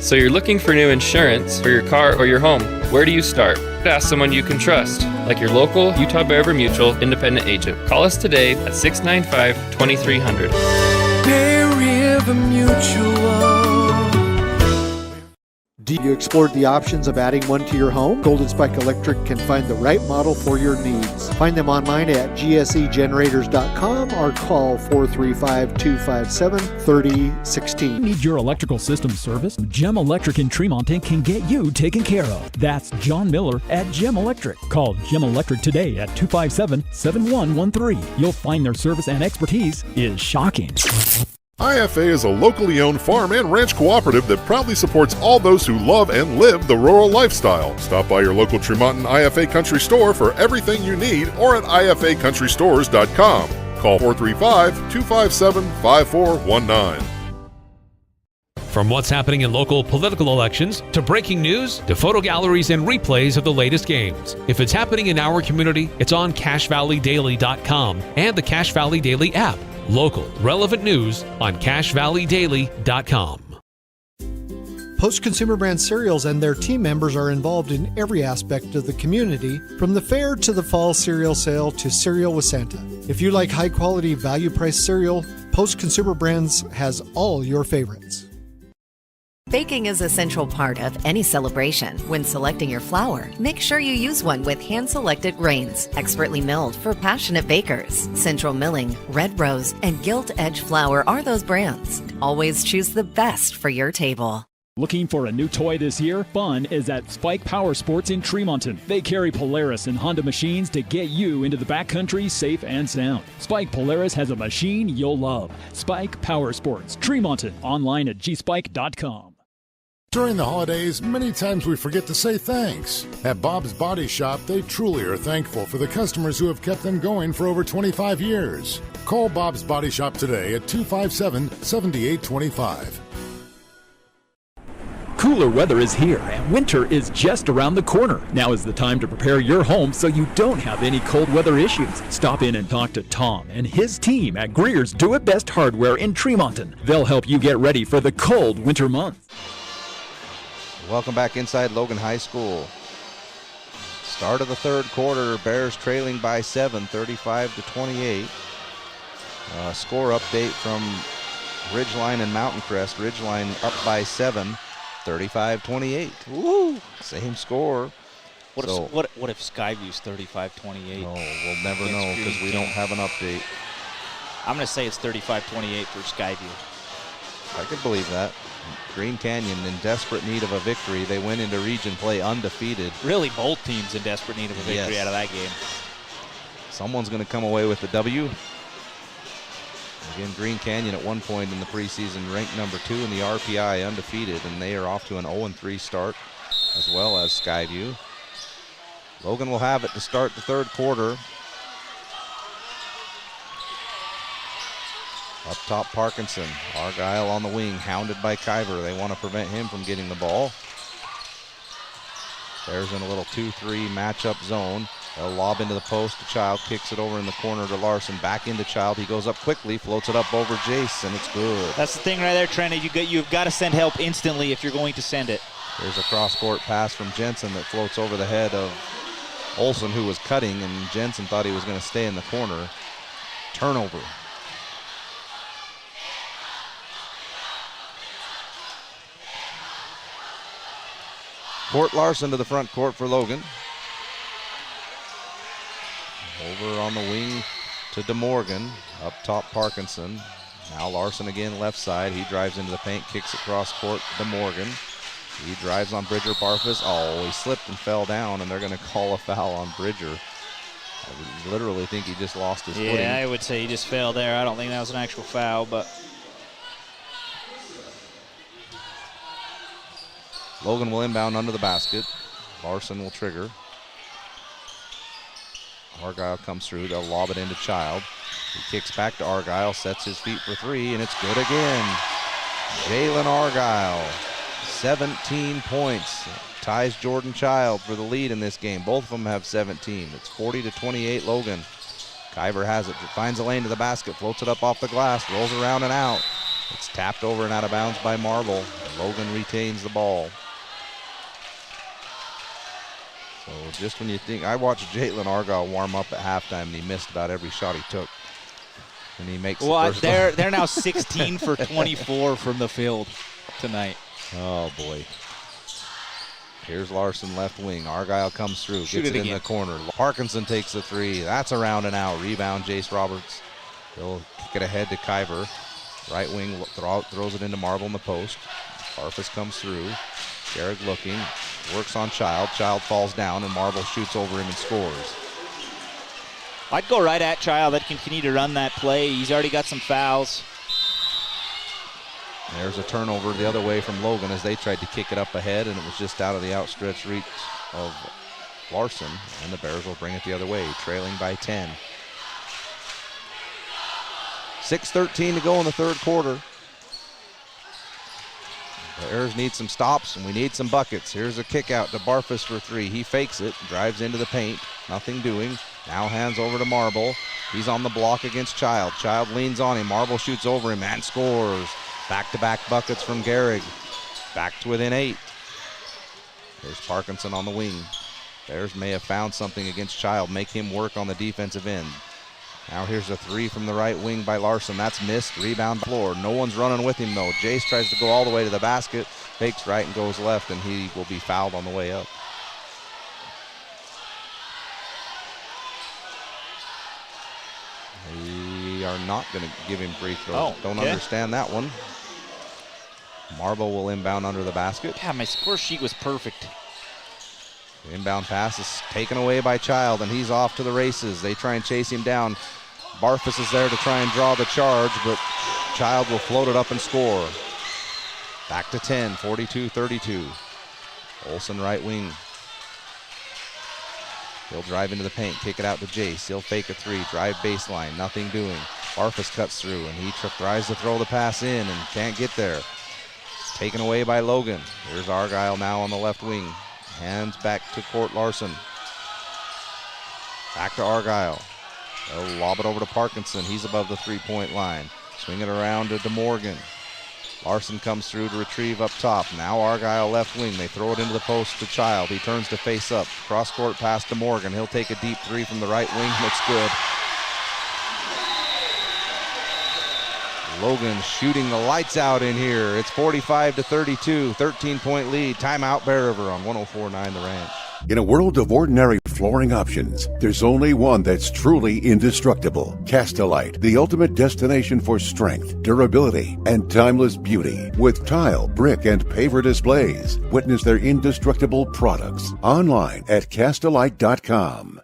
So you're looking for new insurance for your car or your home. Where do you start? Ask someone you can trust, like your local Utah Bear River Mutual independent agent. Call us today at 695-2300. Bear River Mutual. Have you explored the options of adding one to your home? Golden Spike Electric can find the right model for your needs. Find them online at gsegenerators.com or call 435-257-3016. Need your electrical system serviced? Gem Electric in Tremonton can get you taken care of. That's John Miller at Gem Electric. Call Gem Electric today at 257-7113. You'll find their service and expertise is shocking. IFA is a locally owned farm and ranch cooperative that proudly supports all those who love and live the rural lifestyle. Stop by your local Tremonton IFA Country Store for everything you need or at ifacountrystores.com. Call 435-257-5419. From what's happening in local political elections, to breaking news, to photo galleries and replays of the latest games. If it's happening in our community, it's on CashValleyDaily.com and the Cache Valley Daily app. Local, relevant news on CashValleyDaily.com. Post Consumer Brand Cereals and their team members are involved in every aspect of the community, from the fair to the fall cereal sale to Cereal with Santa. If you like high-quality, value-priced cereal, Post Consumer Brands has all your favorites. Baking is a central part of any celebration. When selecting your flour, make sure you use one with hand-selected grains, expertly milled for passionate bakers. Central Milling, Red Rose, and Gilt Edge Flour are those brands. Always choose the best for your table. Looking for a new toy this year? Fun is at Spike Power Sports in Tremonton. They carry Polaris and Honda machines to get you into the backcountry safe and sound. Spike Polaris has a machine you'll love. Spike Power Sports, Tremonton. Online at gspike.com. During the holidays, many times we forget to say thanks. At Bob's Body Shop, they truly are thankful for the customers who have kept them going for over 25 years. Call Bob's Body Shop today at 257-7825. Cooler weather is here, and winter is just around the corner. Now is the time to prepare your home so you don't have any cold weather issues. Stop in and talk to Tom and his team at Greer's Do It Best Hardware in Tremonton. They'll help you get ready for the cold winter months. Welcome back inside Logan High School. Start of the third quarter, Bears trailing by 7, 35-28. Score update from Ridgeline and Mountain Crest. Ridgeline up by 7, 35-28. Woo! Same score. What if Skyview's 35-28? Oh, we'll never know because we don't have an update. I'm going to say it's 35-28 for Skyview. I could believe that. Green Canyon in desperate need of a victory. They went into region play undefeated. Really, both teams in desperate need of a victory out of that game. Someone's going to come away with the W. Again, Green Canyon at one point in the preseason ranked number 2 in the RPI, undefeated, and they are off to an 0-3 start, as well as Skyview. Logan will have it to start the third quarter. Up top, Parkinson. Argyle on the wing, hounded by Kyver. They want to prevent him from getting the ball. Bears in a little 2-3 matchup zone. They'll lob into the post to Child, kicks it over in the corner to Larson. Back into Child. He goes up quickly, floats it up over Jace, and it's good. That's the thing right there, Trent. You've got to send help instantly if you're going to send it. There's a cross-court pass from Jensen that floats over the head of Olsen, who was cutting, and Jensen thought he was going to stay in the corner. Turnover. Court Larson to the front court for Logan. Over on the wing to DeMorgan. Up top, Parkinson. Now Larson again left side. He drives into the paint, kicks across court. DeMorgan. He drives on Bridger Barfus. Oh, he slipped and fell down, and they're going to call a foul on Bridger. I literally think he just lost his footing. Yeah, I would say he just fell there. I don't think that was an actual foul, but. Logan will inbound under the basket. Larson will trigger. Argyle comes through. They'll lob it into Child. He kicks back to Argyle, sets his feet for three, and it's good again. Jalen Argyle, 17 points. Ties Jordan Child for the lead in this game. Both of them have 17. It's 40-28 Logan. Kyver has it, finds a lane to the basket, floats it up off the glass, rolls around and out. It's tapped over and out of bounds by Marble. Logan retains the ball. So just when you think, I watched Jalen Argyle warm up at halftime, and he missed about every shot he took. And he makes they're now 16 for 24 from the field tonight. Oh boy. Here's Larson left wing. Argyle comes through, gets it in the corner. Parkinson takes the three. That's around and out. Rebound, Jace Roberts. He'll kick it ahead to Kyver. Right wing throws it into Marble in the post. Barfus comes through. Garrick looking, works on Child. Child falls down, and Marble shoots over him and scores. I'd go right at Child. I'd continue to run that play. He's already got some fouls. There's a turnover the other way from Logan as they tried to kick it up ahead, and it was just out of the outstretched reach of Larson, and the Bears will bring it the other way, trailing by 10. 6:13 to go in the third quarter. The Bears need some stops, and we need some buckets. Here's a kick out to Barfus for three. He fakes it, drives into the paint, nothing doing. Now hands over to Marble. He's on the block against Child. Child leans on him. Marble shoots over him and scores. Back-to-back buckets from Gehrig. Back to within 8. There's Parkinson on the wing. Bears may have found something against Child, make him work on the defensive end. Now here's a three from the right wing by Larson. That's missed. Rebound floor. No one's running with him though. Jace tries to go all the way to the basket. Fakes right and goes left, and he will be fouled on the way up. They are not going to give him free throws. Don't understand that one. Marble will inbound under the basket. Yeah, my score sheet was perfect. The inbound pass is taken away by Child, and he's off to the races. They try and chase him down. Barfus is there to try and draw the charge, but Child will float it up and score. Back to 10, 42-32. Olsen right wing. He'll drive into the paint, kick it out to Jace. He'll fake a three, drive baseline, nothing doing. Barfus cuts through, and he tries to throw the pass in and can't get there. Taken away by Logan. Here's Argyle now on the left wing. Hands back to Court Larson. Back to Argyle. They'll lob it over to Parkinson. He's above the three-point line. Swing it around to DeMorgan. Larson comes through to retrieve up top. Now Argyle left wing. They throw it into the post to Child. He turns to face up. Cross-court pass to Morgan. He'll take a deep three from the right wing. Looks good. Logan shooting the lights out in here. It's 45-32, 13-point lead. Timeout Bear River on 104.9 The Ranch. In a world of ordinary flooring options, there's only one that's truly indestructible. Castilite, the ultimate destination for strength, durability, and timeless beauty. With tile, brick, and paver displays. Witness their indestructible products online at Castilite.com.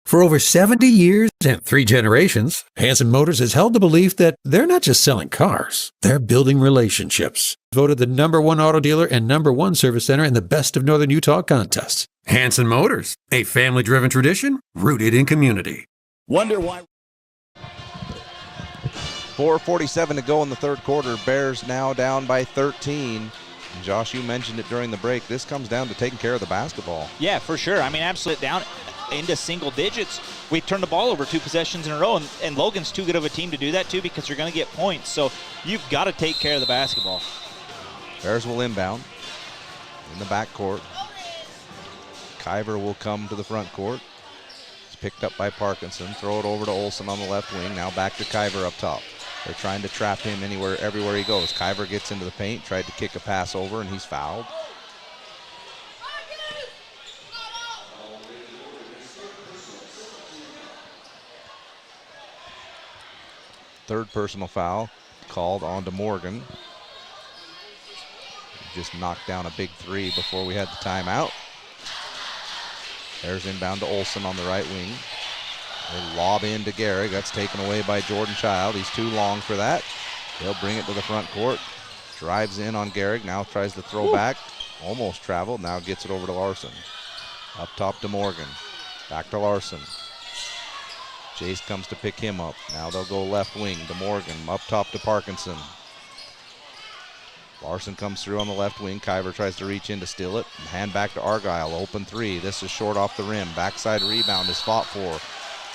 For over 70 years and 3 generations, Hanson Motors has held the belief that they're not just selling cars, they're building relationships. Voted the #1 auto dealer and #1 service center in the Best of Northern Utah contest. Hanson Motors, a family-driven tradition rooted in community. Wonder why. 4:47 to go in the third quarter. Bears now down by 13. And Josh, you mentioned it during the break. This comes down to taking care of the basketball. Yeah, for sure. I mean, absolutely down into single digits. We turned the ball over 2 possessions in a row, and Logan's too good of a team to do that too because you're going to get points. So you've got to take care of the basketball. Bears will inbound in the backcourt. Kyver will come to the front court. It's picked up by Parkinson. Throw it over to Olsen on the left wing. Now back to Kyver up top. They're trying to trap him everywhere he goes. Kyver gets into the paint, tried to kick a pass over, and he's fouled. Third personal foul called on to Morgan. Just knocked down a big three before we had the timeout. There's inbound to Olsen on the right wing. They lob in to Gehrig. That's taken away by Jordan Child. He's too long for that. They'll bring it to the front court. Drives in on Gehrig. Now tries to throw back. Almost traveled. Now gets it over to Larson. Up top to Morgan. Back to Larson. Jace comes to pick him up. Now they'll go left wing to Morgan. Up top to Parkinson. Larson comes through on the left wing. Kyver tries to reach in to steal it. Hand back to Argyle. Open three. This is short off the rim. Backside rebound is fought for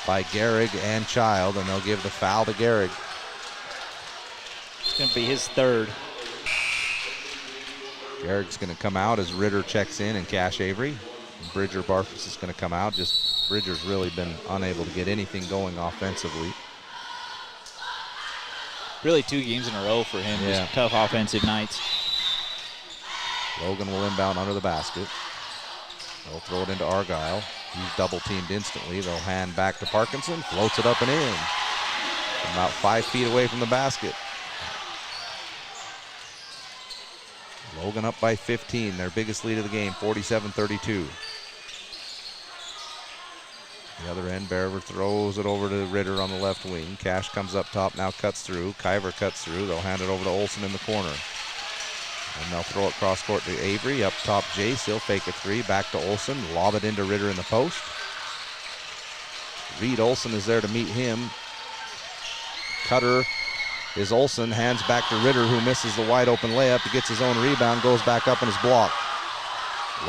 by Gehrig and Child, and they'll give the foul to Gehrig. It's going to be his third. Gehrig's going to come out as Ritter checks in and Cash Avery. And Bridger Barfus is going to come out. Bridger's really been unable to get anything going offensively. Really 2 games in a row for him. Yeah. Just tough offensive nights. Logan will inbound under the basket. They'll throw it into Argyle. He's double teamed instantly. They'll hand back to Parkinson. Floats it up and in. About 5 feet away from the basket. Logan up by 15. Their biggest lead of the game, 47-32. The other end, Berever throws it over to Ritter on the left wing. Cash comes up top, now cuts through. Kyver cuts through. They'll hand it over to Olsen in the corner. And they'll throw it cross court to Avery. Up top, Jace. He'll fake a three. Back to Olsen. Lob it into Ritter in the post. Reed Olsen is there to meet him. Cutter is Olsen. Hands back to Ritter, who misses the wide open layup. He gets his own rebound. Goes back up and is blocked.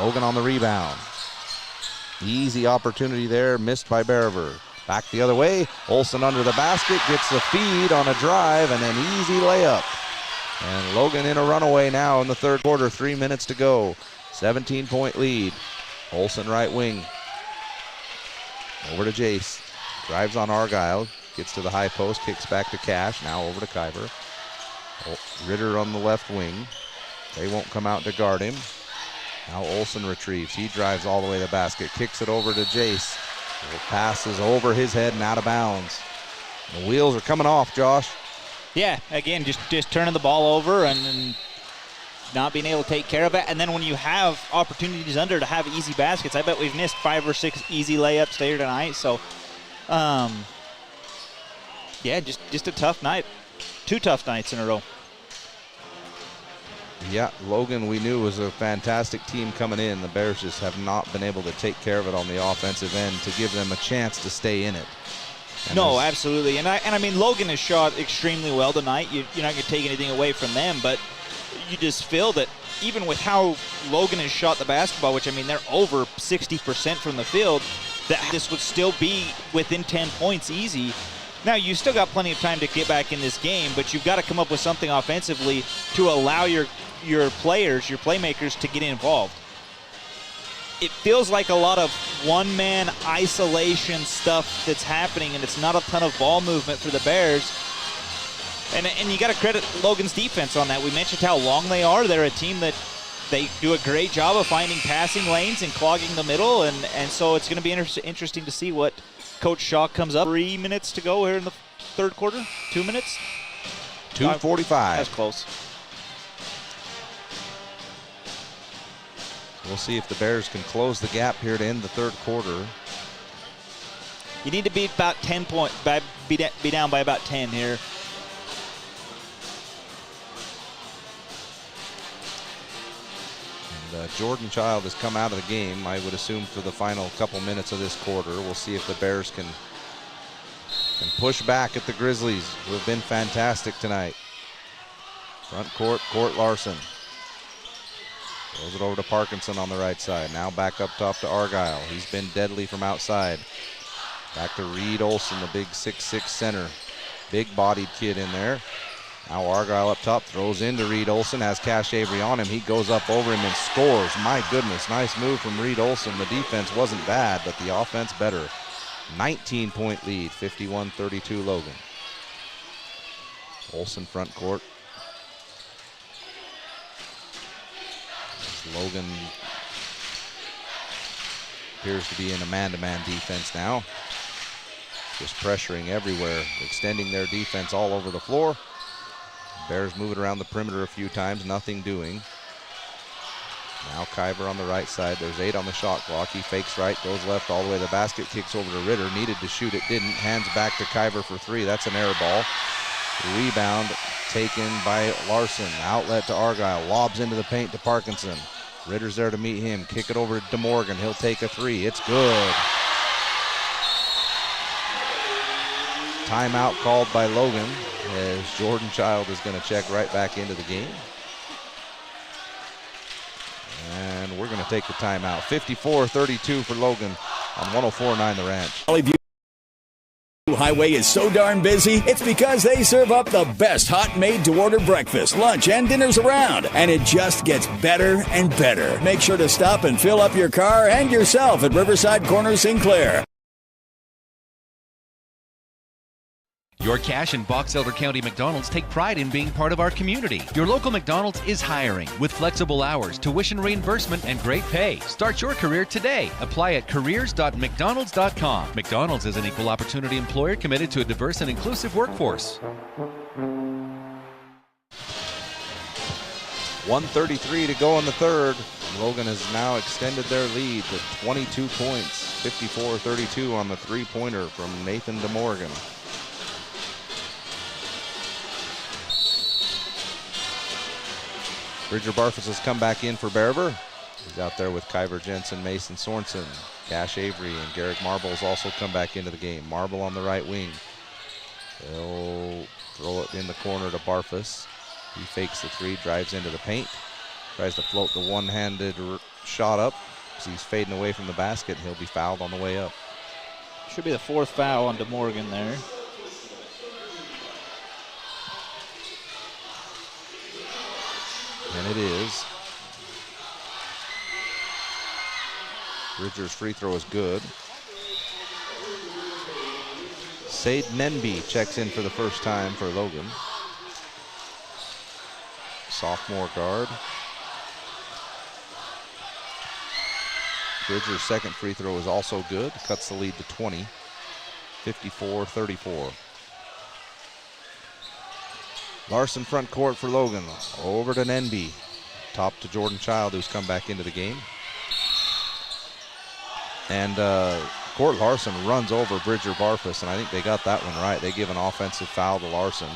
Logan on the rebound. Easy opportunity there, missed by Berever. Back the other way, Olsen under the basket, gets the feed on a drive and an easy layup. And Logan in a runaway now in the third quarter, 3 minutes to go. 17-point lead. Olsen right wing. Over to Jace. Drives on Argyle, gets to the high post, kicks back to Cash, now over to Kyver. Ritter on the left wing. They won't come out to guard him. Now Olsen retrieves. He drives all the way to the basket. Kicks it over to Jace. The pass is over his head and out of bounds. The wheels are coming off, Josh. Yeah, again, just turning the ball over and not being able to take care of it. And then when you have opportunities under to have easy baskets, I bet we've missed 5 or 6 easy layups there tonight. So, yeah, just a tough night. 2 tough nights in a row. Yeah, Logan we knew was a fantastic team coming in. The Bears just have not been able to take care of it on the offensive end to give them a chance to stay in it. And no, absolutely. And I mean, Logan has shot extremely well tonight. You're not going to take anything away from them, but you just feel that even with how Logan has shot the basketball, which, I mean, they're over 60% from the field, that this would still be within 10 points easy. Now, you still got plenty of time to get back in this game, but you've got to come up with something offensively to allow your players, your playmakers, to get involved. It feels like a lot of one-man isolation stuff that's happening, and it's not a ton of ball movement for the Bears. And you got to credit Logan's defense on that. We mentioned how long they are. They're a team that they do a great job of finding passing lanes and clogging the middle, and so it's going to be interesting to see what Coach Shaw comes up. 3 minutes to go here in the third quarter. 2 minutes? 2:45. That's close. We'll see if the Bears can close the gap here to end the third quarter. You need to be about 10 points, be down by about 10 here. And Jordan Child has come out of the game, I would assume, for the final couple minutes of this quarter. We'll see if the Bears can push back at the Grizzlies, who have been fantastic tonight. Front court, Court Larson. Throws it over to Parkinson on the right side. Now back up top to Argyle. He's been deadly from outside. Back to Reed Olsen, the big 6'6" center. Big-bodied kid in there. Now Argyle up top, throws into Reed Olson, has Cash Avery on him. He goes up over him and scores. My goodness, nice move from Reed Olson. The defense wasn't bad, but the offense better. 19-point lead, 51-32 Logan. Olson front court. Logan appears to be in a man-to-man defense now. Just pressuring everywhere, extending their defense all over the floor. Bears moving around the perimeter a few times, nothing doing. Now Kyver on the right side. There's 8 on the shot clock. He fakes right, goes left all the way to the basket, kicks over to Ritter. Needed to shoot, it didn't. Hands back to Kyver for 3. That's an air ball. Rebound taken by Larson. Outlet to Argyle. Lobs into the paint to Parkinson. Ritter's there to meet him. Kick it over to DeMorgan. He'll take a 3. It's good. Timeout called by Logan as Jordan Child is going to check right back into the game. And we're going to take the timeout. 54-32 for Logan on 104.9 The Ranch. Valley View Highway is so darn busy, it's because they serve up the best hot made-to-order breakfast, lunch, and dinners around. And it just gets better and better. Make sure to stop and fill up your car and yourself at Riverside Corner, Sinclair. Your Cache and Box Elder County McDonald's take pride in being part of our community. Your local McDonald's is hiring with flexible hours, tuition reimbursement, and great pay. Start your career today. Apply at careers.mcdonalds.com. McDonald's is an equal opportunity employer committed to a diverse and inclusive workforce. 1:33 to go in the third. Logan has now extended their lead to 22 points. 54-32 on the three-pointer from Nathan DeMorgan. Bridger Barfus has come back in for Bearver. He's out there with Kyver Jensen, Mason Sorensen, Cash Avery, and Garrick Marble has also come back into the game. Marble on the right wing. He'll throw it in the corner to Barfus. He fakes the 3, drives into the paint. Tries to float the one-handed shot up. As he's fading away from the basket, he'll be fouled on the way up. Should be the 4th foul on DeMorgan there. And it is. Bridger's free throw is good. Sade Nenby checks in for the first time for Logan. Sophomore guard. Bridger's second free throw is also good. Cuts the lead to 20. 54-34. Larson front court for Logan. Over to Nenby. Top to Jordan Child, who's come back into the game. And Court Larson runs over Bridger Barfus, and I think they got that one right. They give an offensive foul to Larson.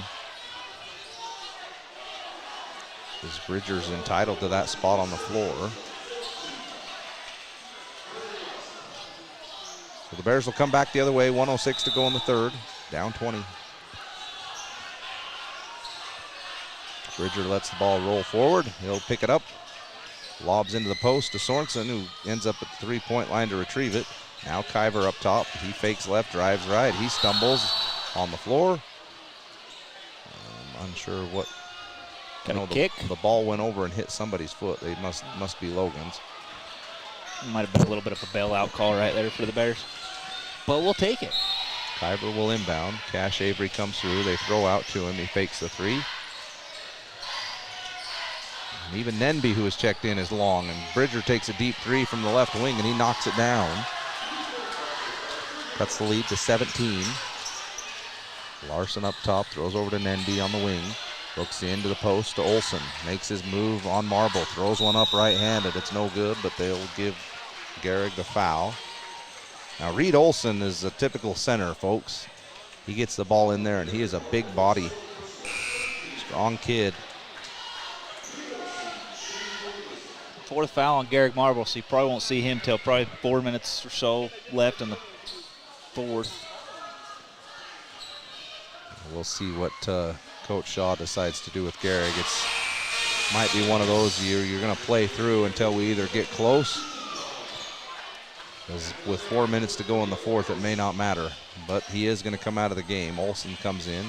Because Bridger's entitled to that spot on the floor. So the Bears will come back the other way. 1:06 to go in the third. Down 20. Bridger lets the ball roll forward. He'll pick it up. Lobs into the post to Sorensen, who ends up at the three-point line to retrieve it. Now Kyver up top. He fakes left, drives right. He stumbles on the floor. I'm unsure what. Kick? The ball went over and hit somebody's foot. They must be Logan's. Might have been a little bit of a bailout call right there for the Bears. But we'll take it. Kyver will inbound. Cash Avery comes through. They throw out to him. He fakes the 3. And even Nenby, who is checked in, is long. And Bridger takes a deep 3 from the left wing, and he knocks it down. Cuts the lead to 17. Larson up top, throws over to Nenby on the wing. Hooks into the post to Olson. Makes his move on Marble. Throws one up right-handed. It's no good, but they'll give Gehrig the foul. Now, Reed Olson is a typical center, folks. He gets the ball in there, and he is a big body. Strong kid. 4th foul on Garrick Marble, so you probably won't see him till probably 4 minutes or so left in the 4th. We'll see what Coach Shaw decides to do with Gehrig. It's might be one of those you're going to play through until we either get close. Because with 4 minutes to go in the 4th, it may not matter. But he is going to come out of the game. Olson comes in.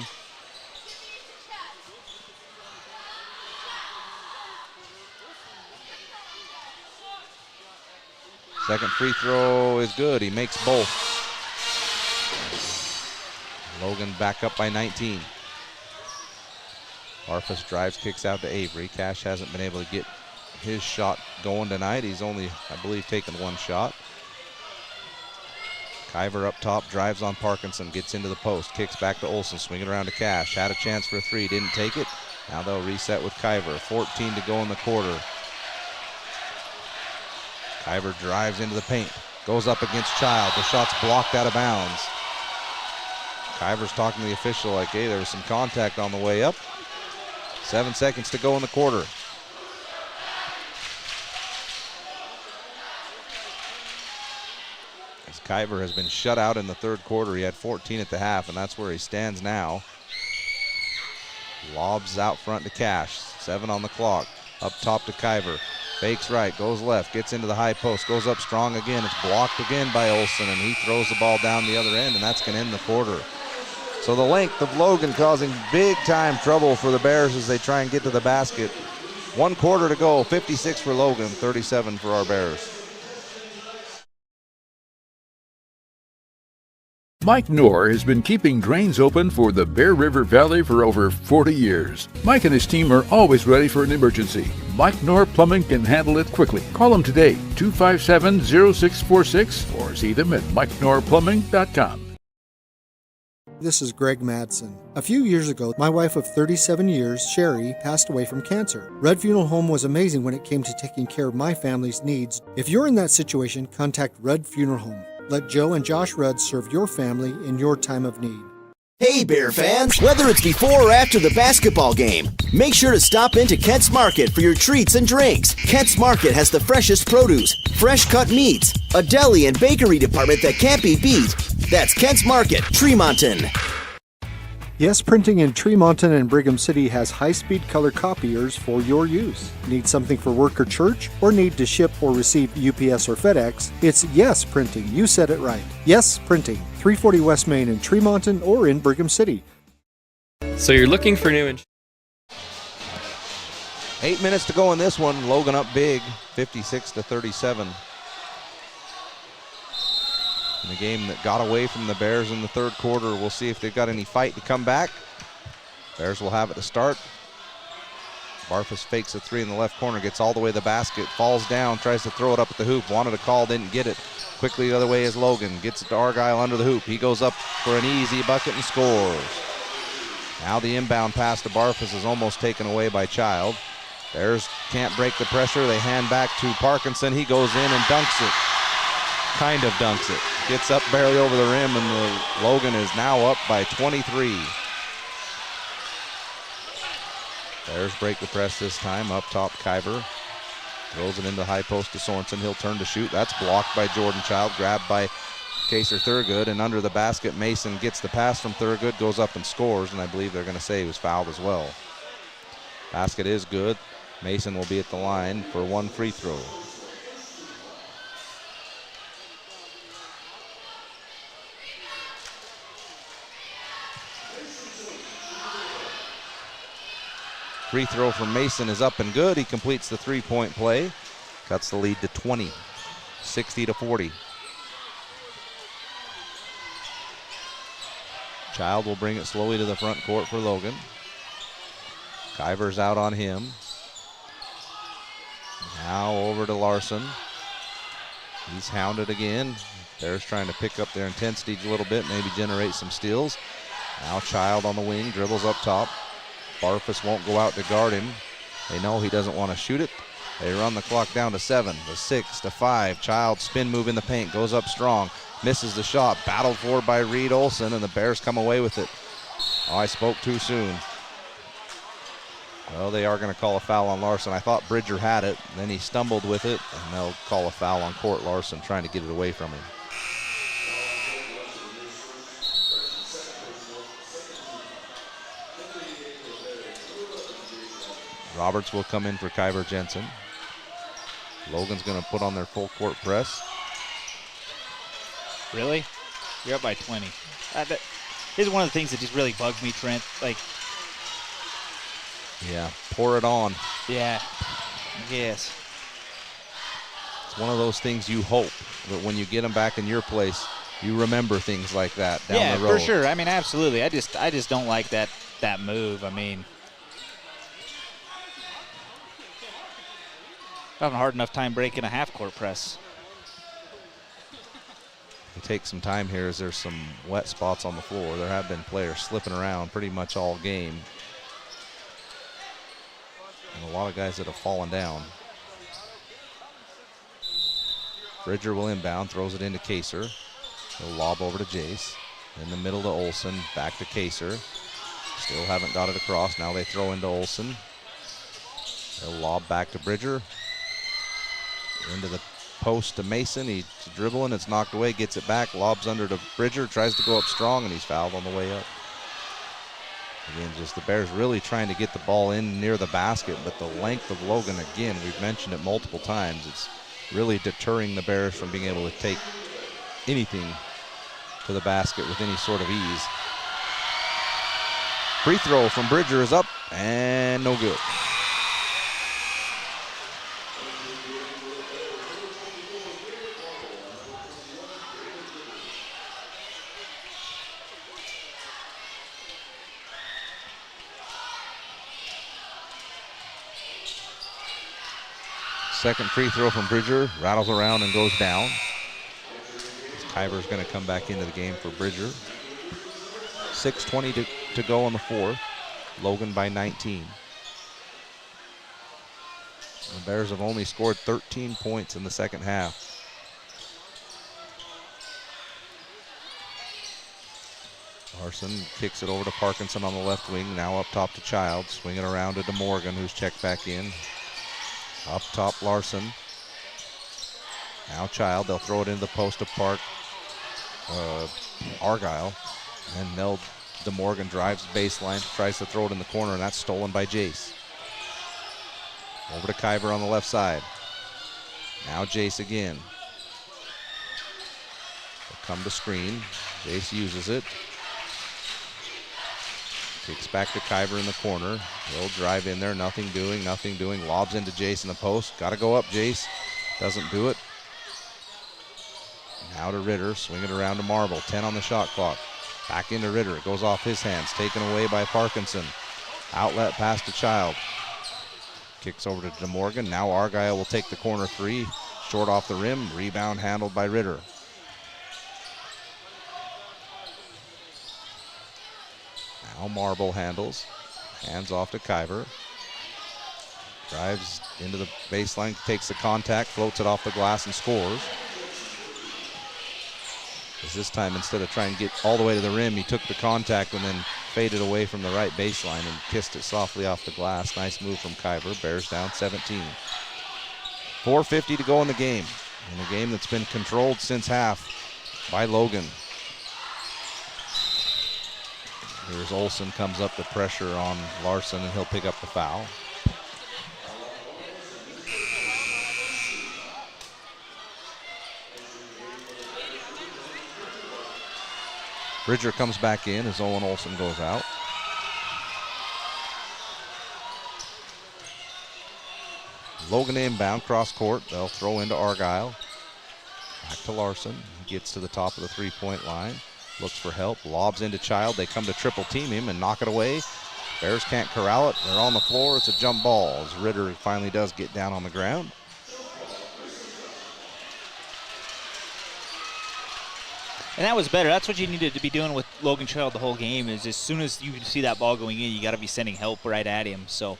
Second free throw is good. He makes both. Logan back up by 19. Barfus drives, kicks out to Avery. Cash hasn't been able to get his shot going tonight. He's only, I believe, taken one shot. Kyver up top, drives on Parkinson, gets into the post, kicks back to Olsen, swinging around to Cash. Had a chance for a three, didn't take it. Now they'll reset with Kyver. 14 to go in the quarter. Kyver drives into the paint, goes up against Child. The shot's blocked out of bounds. Kyver's talking to the official like, hey, there was some contact on the way up. 7 seconds to go in the quarter. As Kyver has been shut out in the third quarter. He had 14 at the half, and that's where he stands now. Lobs out front to Cash. 7 on the clock. Up top to Kyver. Fakes right, goes left, gets into the high post, goes up strong again. It's blocked again by Olsen, and he throws the ball down the other end, and that's going to end the quarter. So the length of Logan causing big time trouble for the Bears as they try and get to the basket. 1 quarter to go, 56 for Logan, 37 for our Bears. Mike Knorr has been keeping drains open for the Bear River Valley for over 40 years. Mike and his team are always ready for an emergency. Mike Knorr Plumbing can handle it quickly. Call him today, 257-0646, or see them at MikeKnorrPlumbing.com. This is Greg Madsen. A few years ago, my wife of 37 years, Sherry, passed away from cancer. Red Funeral Home was amazing when it came to taking care of my family's needs. If you're in that situation, contact Red Funeral Home. Let Joe and Josh Rudd serve your family in your time of need. Hey, Bear fans! Whether it's before or after the basketball game, make sure to stop into Kent's Market for your treats and drinks. Kent's Market has the freshest produce, fresh cut meats, a deli and bakery department that can't be beat. That's Kent's Market, Tremonton. Yes Printing in Tremonton and Brigham City has high-speed color copiers for your use. Need something for work or church, or need to ship or receive UPS or FedEx? It's Yes Printing. You said it right. Yes Printing, 340 West Main in Tremonton or in Brigham City. So you're looking for new 8 minutes to go in this one. Logan up big, 56-37. In a game that got away from the Bears in the third quarter. We'll see if they've got any fight to come back. Bears will have it to start. Barfus fakes a three in the left corner, gets all the way to the basket, falls down, tries to throw it up at the hoop. Wanted a call, didn't get it. Quickly the other way is Logan. Gets it to Argyle under the hoop. He goes up for an easy bucket and scores. Now the inbound pass to Barfus is almost taken away by Child. Bears can't break the pressure. They hand back to Parkinson. He goes in and dunks it. Kind of dunks it. Gets up barely over the rim, and Logan is now up by 23. Bears break the press this time. Up top, Kyver. Throws it into the high post to Sorensen. He'll turn to shoot. That's blocked by Jordan Child. Grabbed by Kaser Thurgood. And under the basket, Mason gets the pass from Thurgood, goes up and scores. And I believe they're going to say he was fouled as well. Basket is good. Mason will be at the line for 1 free throw. Free throw from Mason is up and good. He completes the three-point play. Cuts the lead to 20, 60-40. Child will bring it slowly to the front court for Logan. Kyver's out on him. Now over to Larson. He's hounded again. Bears trying to pick up their intensity a little bit, maybe generate some steals. Now Child on the wing, dribbles up top. Barfus won't go out to guard him. They know he doesn't want to shoot it. They run the clock down to 7, to 6, to 5. Child spin move in the paint, goes up strong, misses the shot. Battled for by Reed Olsen, and the Bears come away with it. Oh, I spoke too soon. Well, they are going to call a foul on Larson. I thought Bridger had it, then he stumbled with it, and they'll call a foul on Court Larson, trying to get it away from him. Roberts will come in for Kyver Jensen. Logan's going to put on their full court press. Really? You're up by 20. Here's one of the things that just really bugs me, Trent. Like, yeah, pour it on. Yeah. Yes. It's one of those things you hope that when you get them back in your place, you remember things like that down the road. Yeah, for sure. I mean, absolutely. I just don't like that move. I mean, having a hard enough time breaking a half-court press. You take some time here as there's some wet spots on the floor. There have been players slipping around pretty much all game. And a lot of guys that have fallen down. Bridger will inbound, throws it into Kaser. He'll lob over to Jace. In the middle to Olsen, back to Kaser. Still haven't got it across. Now they throw into Olsen. They'll lob back to Bridger. Into the post to Mason. He's dribbling, it's knocked away, gets it back, lobs under to Bridger, tries to go up strong, and he's fouled on the way up. Again, just the Bears really trying to get the ball in near the basket, but the length of Logan, again, we've mentioned it multiple times, it's really deterring the Bears from being able to take anything to the basket with any sort of ease. Free throw from Bridger is up and no good. Second free throw from Bridger, rattles around and goes down. Kyver's going to come back into the game for Bridger. 6:20 to go on the fourth. Logan by 19. The Bears have only scored 13 points in the second half. Larson kicks it over to Parkinson on the left wing, now up top to Child, swinging around to DeMorgan, who's checked back in. Up top, Larson. Now Child, they'll throw it into the post of Argyle. And DeMorgan drives baseline, tries to throw it in the corner, and that's stolen by Jace. Over to Kyver on the left side. Now Jace again. They'll come to screen. Jace uses it. Kicks back to Kyver in the corner. He'll drive in there, nothing doing. Lobs into Jace in the post. Got to go up, Jace. Doesn't do it. Now to Ritter, swing it around to Marble. 10 on the shot clock. Back into Ritter. It goes off his hands, taken away by Parkinson. Outlet pass to Child. Kicks over to DeMorgan. Now Argyle will take the corner three. Short off the rim. Rebound handled by Ritter. Now Marble handles. Hands off to Kyver. Drives into the baseline, takes the contact, floats it off the glass and scores. Because this time, instead of trying to get all the way to the rim, he took the contact and then faded away from the right baseline and kissed it softly off the glass. Nice move from Kyver. Bears down 17. 4:50 to go in the game. In a game that's been controlled since half by Logan. Here's Olsen, comes up to pressure on Larson, and he'll pick up the foul. Bridger comes back in as Owen Olsen goes out. Logan inbound, cross court. They'll throw into Argyle. Back to Larson. He gets to the top of the three-point line. Looks for help. Lobs into Child. They come to triple team him and knock it away. Bears can't corral it. They're on the floor. It's a jump ball as Ritter finally does get down on the ground. And that was better. That's what you needed to be doing with Logan Child the whole game, is as soon as you see that ball going in, you got to be sending help right at him. So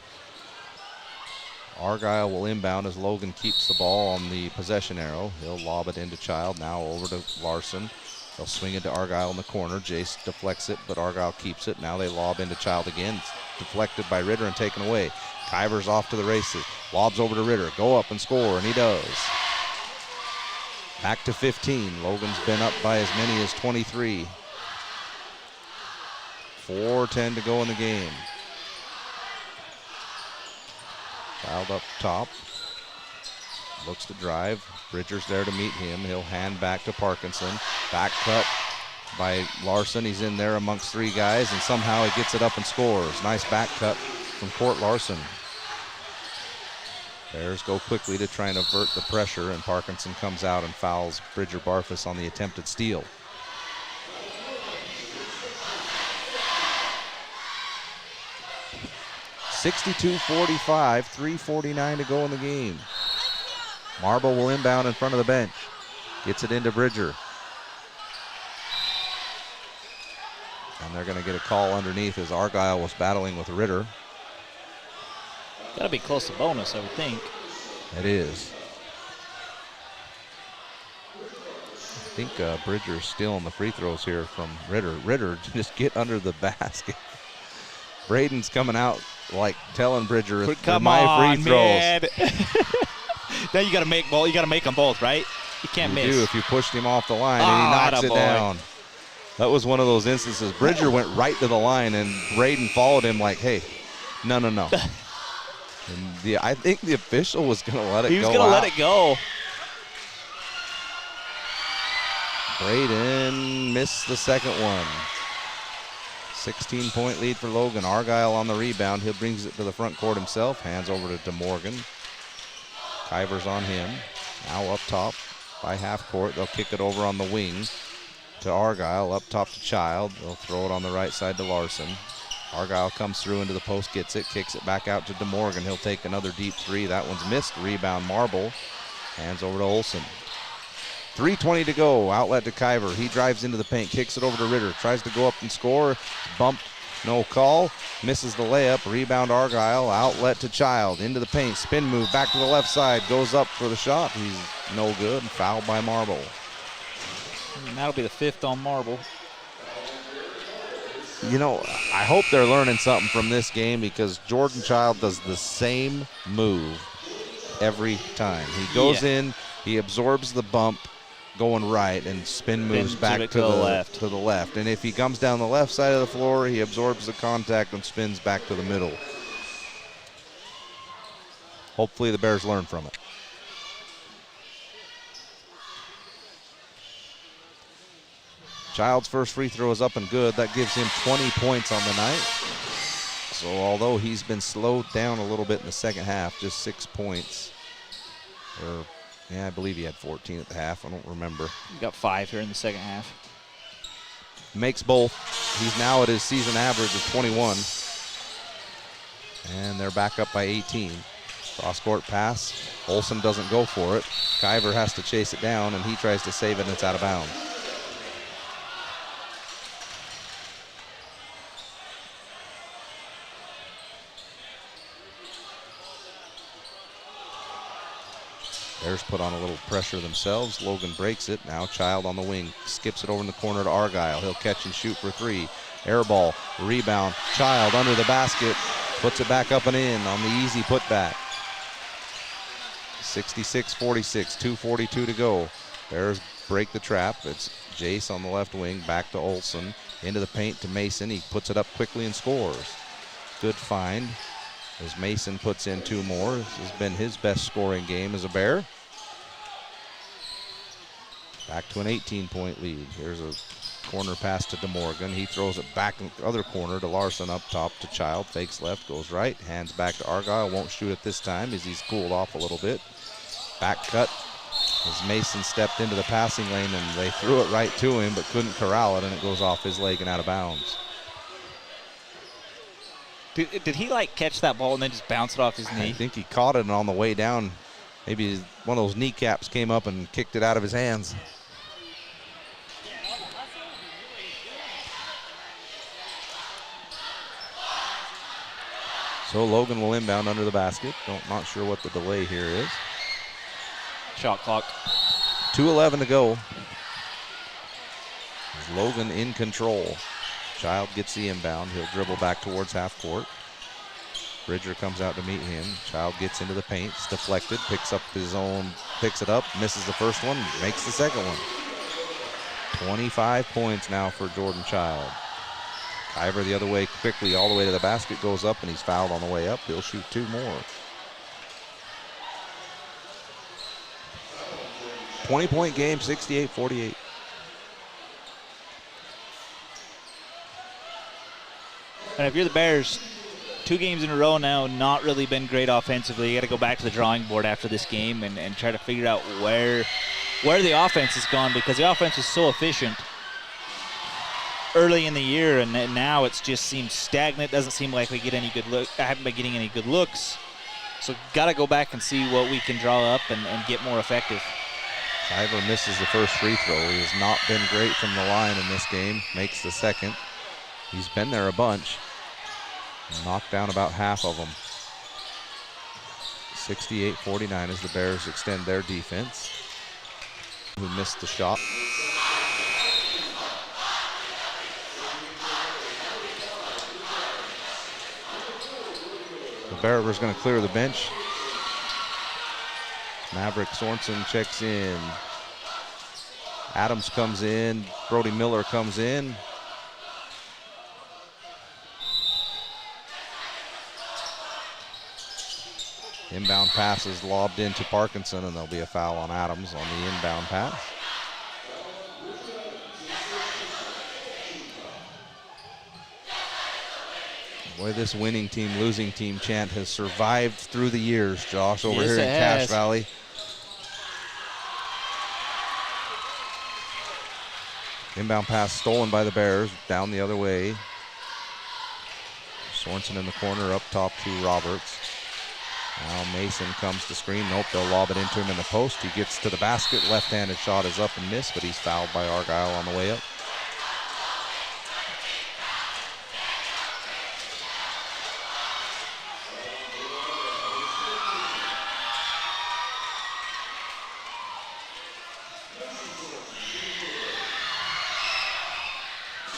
Argyle will inbound as Logan keeps the ball on the possession arrow. He'll lob it into Child. Now over to Larson. They'll swing it to Argyle in the corner. Jace deflects it, but Argyle keeps it. Now they lob into Child again. It's deflected by Ritter and taken away. Kyver's off to the races. Lobs over to Ritter. Go up and score, and he does. Back to 15. Logan's been up by as many as 23. 4:10 to go in the game. Child up top. Looks to drive. Bridger's there to meet him. He'll hand back to Parkinson. Back cut by Larson. He's in there amongst three guys, and somehow he gets it up and scores. Nice back cut from Court Larson. Bears go quickly to try and avert the pressure, and Parkinson comes out and fouls Bridger Barfus on the attempted steal. (62-45), 3:49 to go in the game. Marble will inbound in front of the bench. Gets it into Bridger. And they're going to get a call underneath as Argyle was battling with Ritter. Got to be close to bonus, I would think. It is. I think Bridger's stealing the free throws here from Ritter. Ritter, just get under the basket. Braden's coming out like telling Bridger, come my on, free throws. Man. Now you got to make both. You got to make them both, right? You can't miss. You do if you pushed him off the line and he knocks it down. That was one of those instances. Bridger went right to the line and Braden followed him like, hey, no. And I think the official was going to let it go. He was going to let it go. Braden missed the second one. 16-point lead for Logan. Argyle on the rebound. He brings it to the front court himself. Hands over to DeMorgan. Kivers on him. Now up top by half court. They'll kick it over on the wing to Argyle. Up top to Child. They'll throw it on the right side to Larson. Argyle comes through into the post, gets it, kicks it back out to DeMorgan. He'll take another deep three. That one's missed. Rebound Marble. Hands over to Olsen. 3:20 to go. Outlet to Kiver. He drives into the paint, kicks it over to Ritter. Tries to go up and score. Bumped. No call. Misses the layup. Rebound Argyle. Outlet to Child. Into the paint. Spin move back to the left side. Goes up for the shot. He's no good. Fouled by Marble. And that'll be the 5th on Marble. You know, I hope they're learning something from this game because Jordan Child does the same move every time. He goes in, he absorbs the bump going right and spin moves back to the left. And if he comes down the left side of the floor, he absorbs the contact and spins back to the middle. Hopefully the Bears learn from it. Child's first free throw is up and good. That gives him 20 points on the night. So although he's been slowed down a little bit in the second half, just 6 points. I believe he had 14 at the half. I don't remember. He got 5 here in the second half. Makes both. He's now at his season average of 21. And they're back up by 18. Cross-court pass. Olsen doesn't go for it. Kiver has to chase it down, and he tries to save it, and it's out of bounds. Bears put on a little pressure themselves. Logan breaks it. Now Child on the wing. Skips it over in the corner to Argyle. He'll catch and shoot for 3. Air ball. Rebound. Child under the basket. Puts it back up and in on the easy putback. 66-46. 2:42 to go. Bears break the trap. It's Jace on the left wing. Back to Olsen. Into the paint to Mason. He puts it up quickly and scores. Good find. As Mason puts in 2 more. This has been his best scoring game as a Bear. Back to an 18-point lead. Here's a corner pass to DeMorgan. He throws it back in the other corner to Larson up top to Child. Fakes left, goes right. Hands back to Argyle. Won't shoot it this time as he's cooled off a little bit. Back cut as Mason stepped into the passing lane and they threw it right to him but couldn't corral it, and it goes off his leg and out of bounds. Did he catch that ball and then just bounce it off his knee? I think he caught it, and on the way down, maybe one of those kneecaps came up and kicked it out of his hands. So Logan will inbound under the basket. Not sure what the delay here is. Shot clock. 2:11 to go. Logan in control. Child gets the inbound. He'll dribble back towards half court. Bridger comes out to meet him. Child gets into the paint. It's deflected. Picks it up. Misses the first one. Makes the second one. 25 points now for Jordan Child. Kiver the other way quickly all the way to the basket. Goes up and he's fouled on the way up. He'll shoot 2 more. 20-point game, 68-48. And if you're the Bears, 2 games in a row now, not really been great offensively. You got to go back to the drawing board after this game and try to figure out where the offense has gone, because the offense was so efficient early in the year, and now it's just seems stagnant. Doesn't seem like we get any good look. I haven't been getting any good looks. So got to go back and see what we can draw up and get more effective. Ivor misses the first free throw. He has not been great from the line in this game. Makes the second. He's been there a bunch. Knocked down about half of them. 68-49 as the Bears extend their defense. Who missed the shot. The Bearers going to clear the bench. Maverick Sorensen checks in. Adams comes in. Brody Miller comes in. Inbound pass is lobbed into Parkinson, and there'll be a foul on Adams on the inbound pass. Boy, this winning team, losing team chant has survived through the years, Josh, over here in Cache Valley. Inbound pass stolen by the Bears, down the other way. Sorensen in the corner, up top to Roberts. Now Mason comes to screen. Nope, they'll lob it into him in the post. He gets to the basket. Left-handed shot is up and missed, but he's fouled by Argyle on the way up.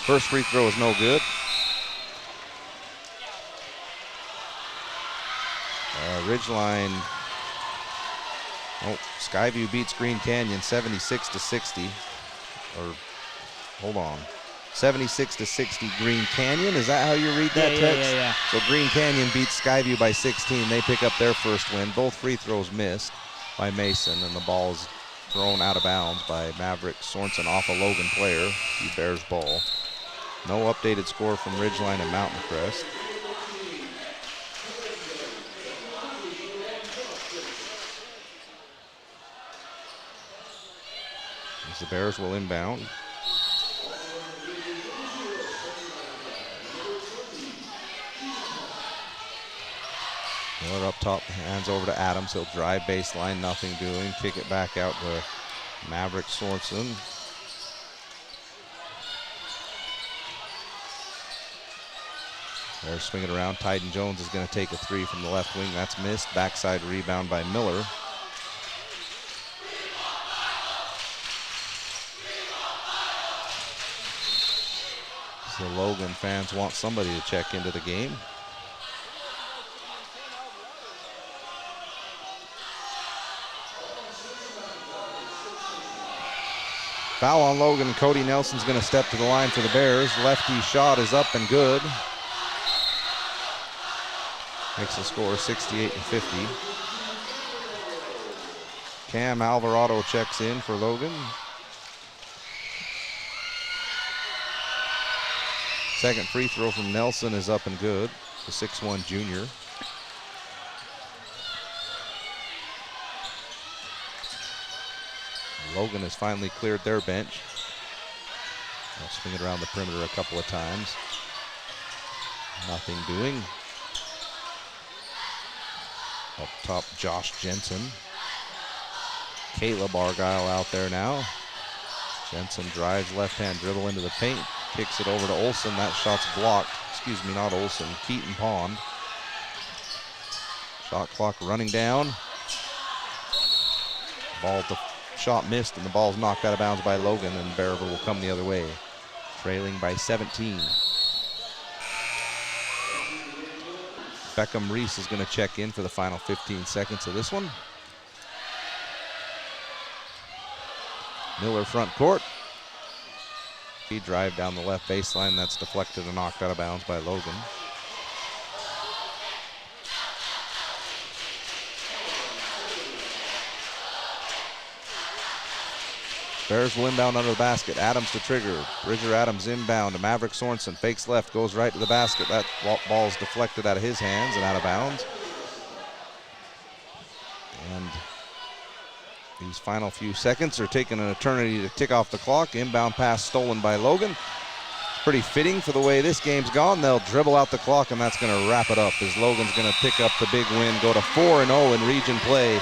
First free throw is no good. Ridgeline. Oh, Skyview beats Green Canyon 76-60. Or, hold on. 76-60 Green Canyon. Is that how you read that text? Yeah. So Green Canyon beats Skyview by 16. They pick up their first win. Both free throws missed by Mason, and the ball is thrown out of bounds by Maverick Sorensen off a Logan player. The Bears ball. No updated score from Ridgeline and Mountain Crest. As the Bears will inbound. Miller up top, hands over to Adams. He'll drive baseline, nothing doing. Kick it back out to Maverick Sorensen. They're swinging around. Tyden Jones is going to take a three from the left wing. That's missed. Backside rebound by Miller. So Logan fans want somebody to check into the game. Foul on Logan. Cody Nelson's going to step to the line for the Bears. Lefty shot is up and good. Makes the score 68-50. Cam Alvarado checks in for Logan. Second free throw from Nelson is up and good. The 6'1 junior. Logan has finally cleared their bench. They'll swing it around the perimeter a couple of times. Nothing doing. Up top, Josh Jensen. Caleb Argyle out there now. Jensen drives left-hand dribble into the paint. Kicks it over to Olsen. That shot's blocked. Excuse me, not Olsen. Keaton Pond. Shot clock running down. The shot missed, and the ball's knocked out of bounds by Logan, and Bearville will come the other way. Trailing by 17. Beckham Reese is going to check in for the final 15 seconds of this one. Miller front court. He drive down the left baseline. That's deflected and knocked out of bounds by Logan. Bears will inbound under the basket. Adams to trigger. Bridger Adams inbound to Maverick Sorensen. Fakes left, goes right to the basket. That ball's deflected out of his hands and out of bounds. And these final few seconds are taking an eternity to tick off the clock. Inbound pass stolen by Logan. Pretty fitting for the way this game's gone. They'll dribble out the clock, and that's going to wrap it up as Logan's going to pick up the big win, go to 4-0 in region play.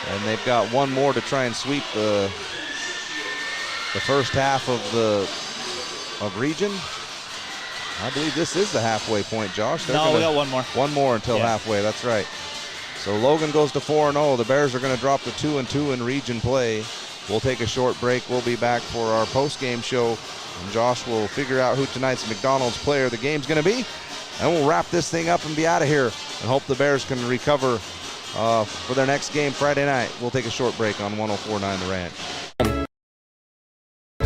And they've got one more to try and sweep the first half of region. I believe this is the halfway point, Josh. We got one more. One more until halfway, that's right. So Logan goes to 4-0. The Bears are going to drop to 2-2 in region play. We'll take a short break. We'll be back for our post-game show. And Josh will figure out who tonight's McDonald's player of the game's going to be. And we'll wrap this thing up and be out of here and hope the Bears can recover for their next game Friday night. We'll take a short break on 104.9 The Ranch.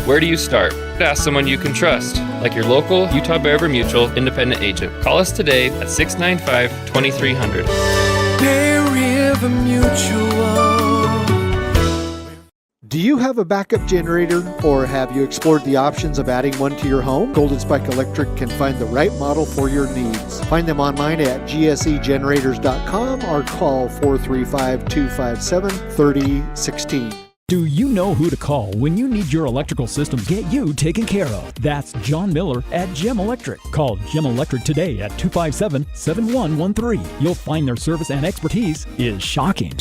Where do you start? Ask someone you can trust, like your local Utah Bear River Mutual independent agent. Call us today at 695-2300. Bear River Mutual. Do you have a backup generator, or have you explored the options of adding one to your home? Golden Spike Electric can find the right model for your needs. Find them online at gsegenerators.com or call 435-257-3016. Do you know who to call when you need your electrical system get you taken care of? That's John Miller at Gem Electric. Call Gem Electric today at 257-7113. You'll find their service and expertise is shocking.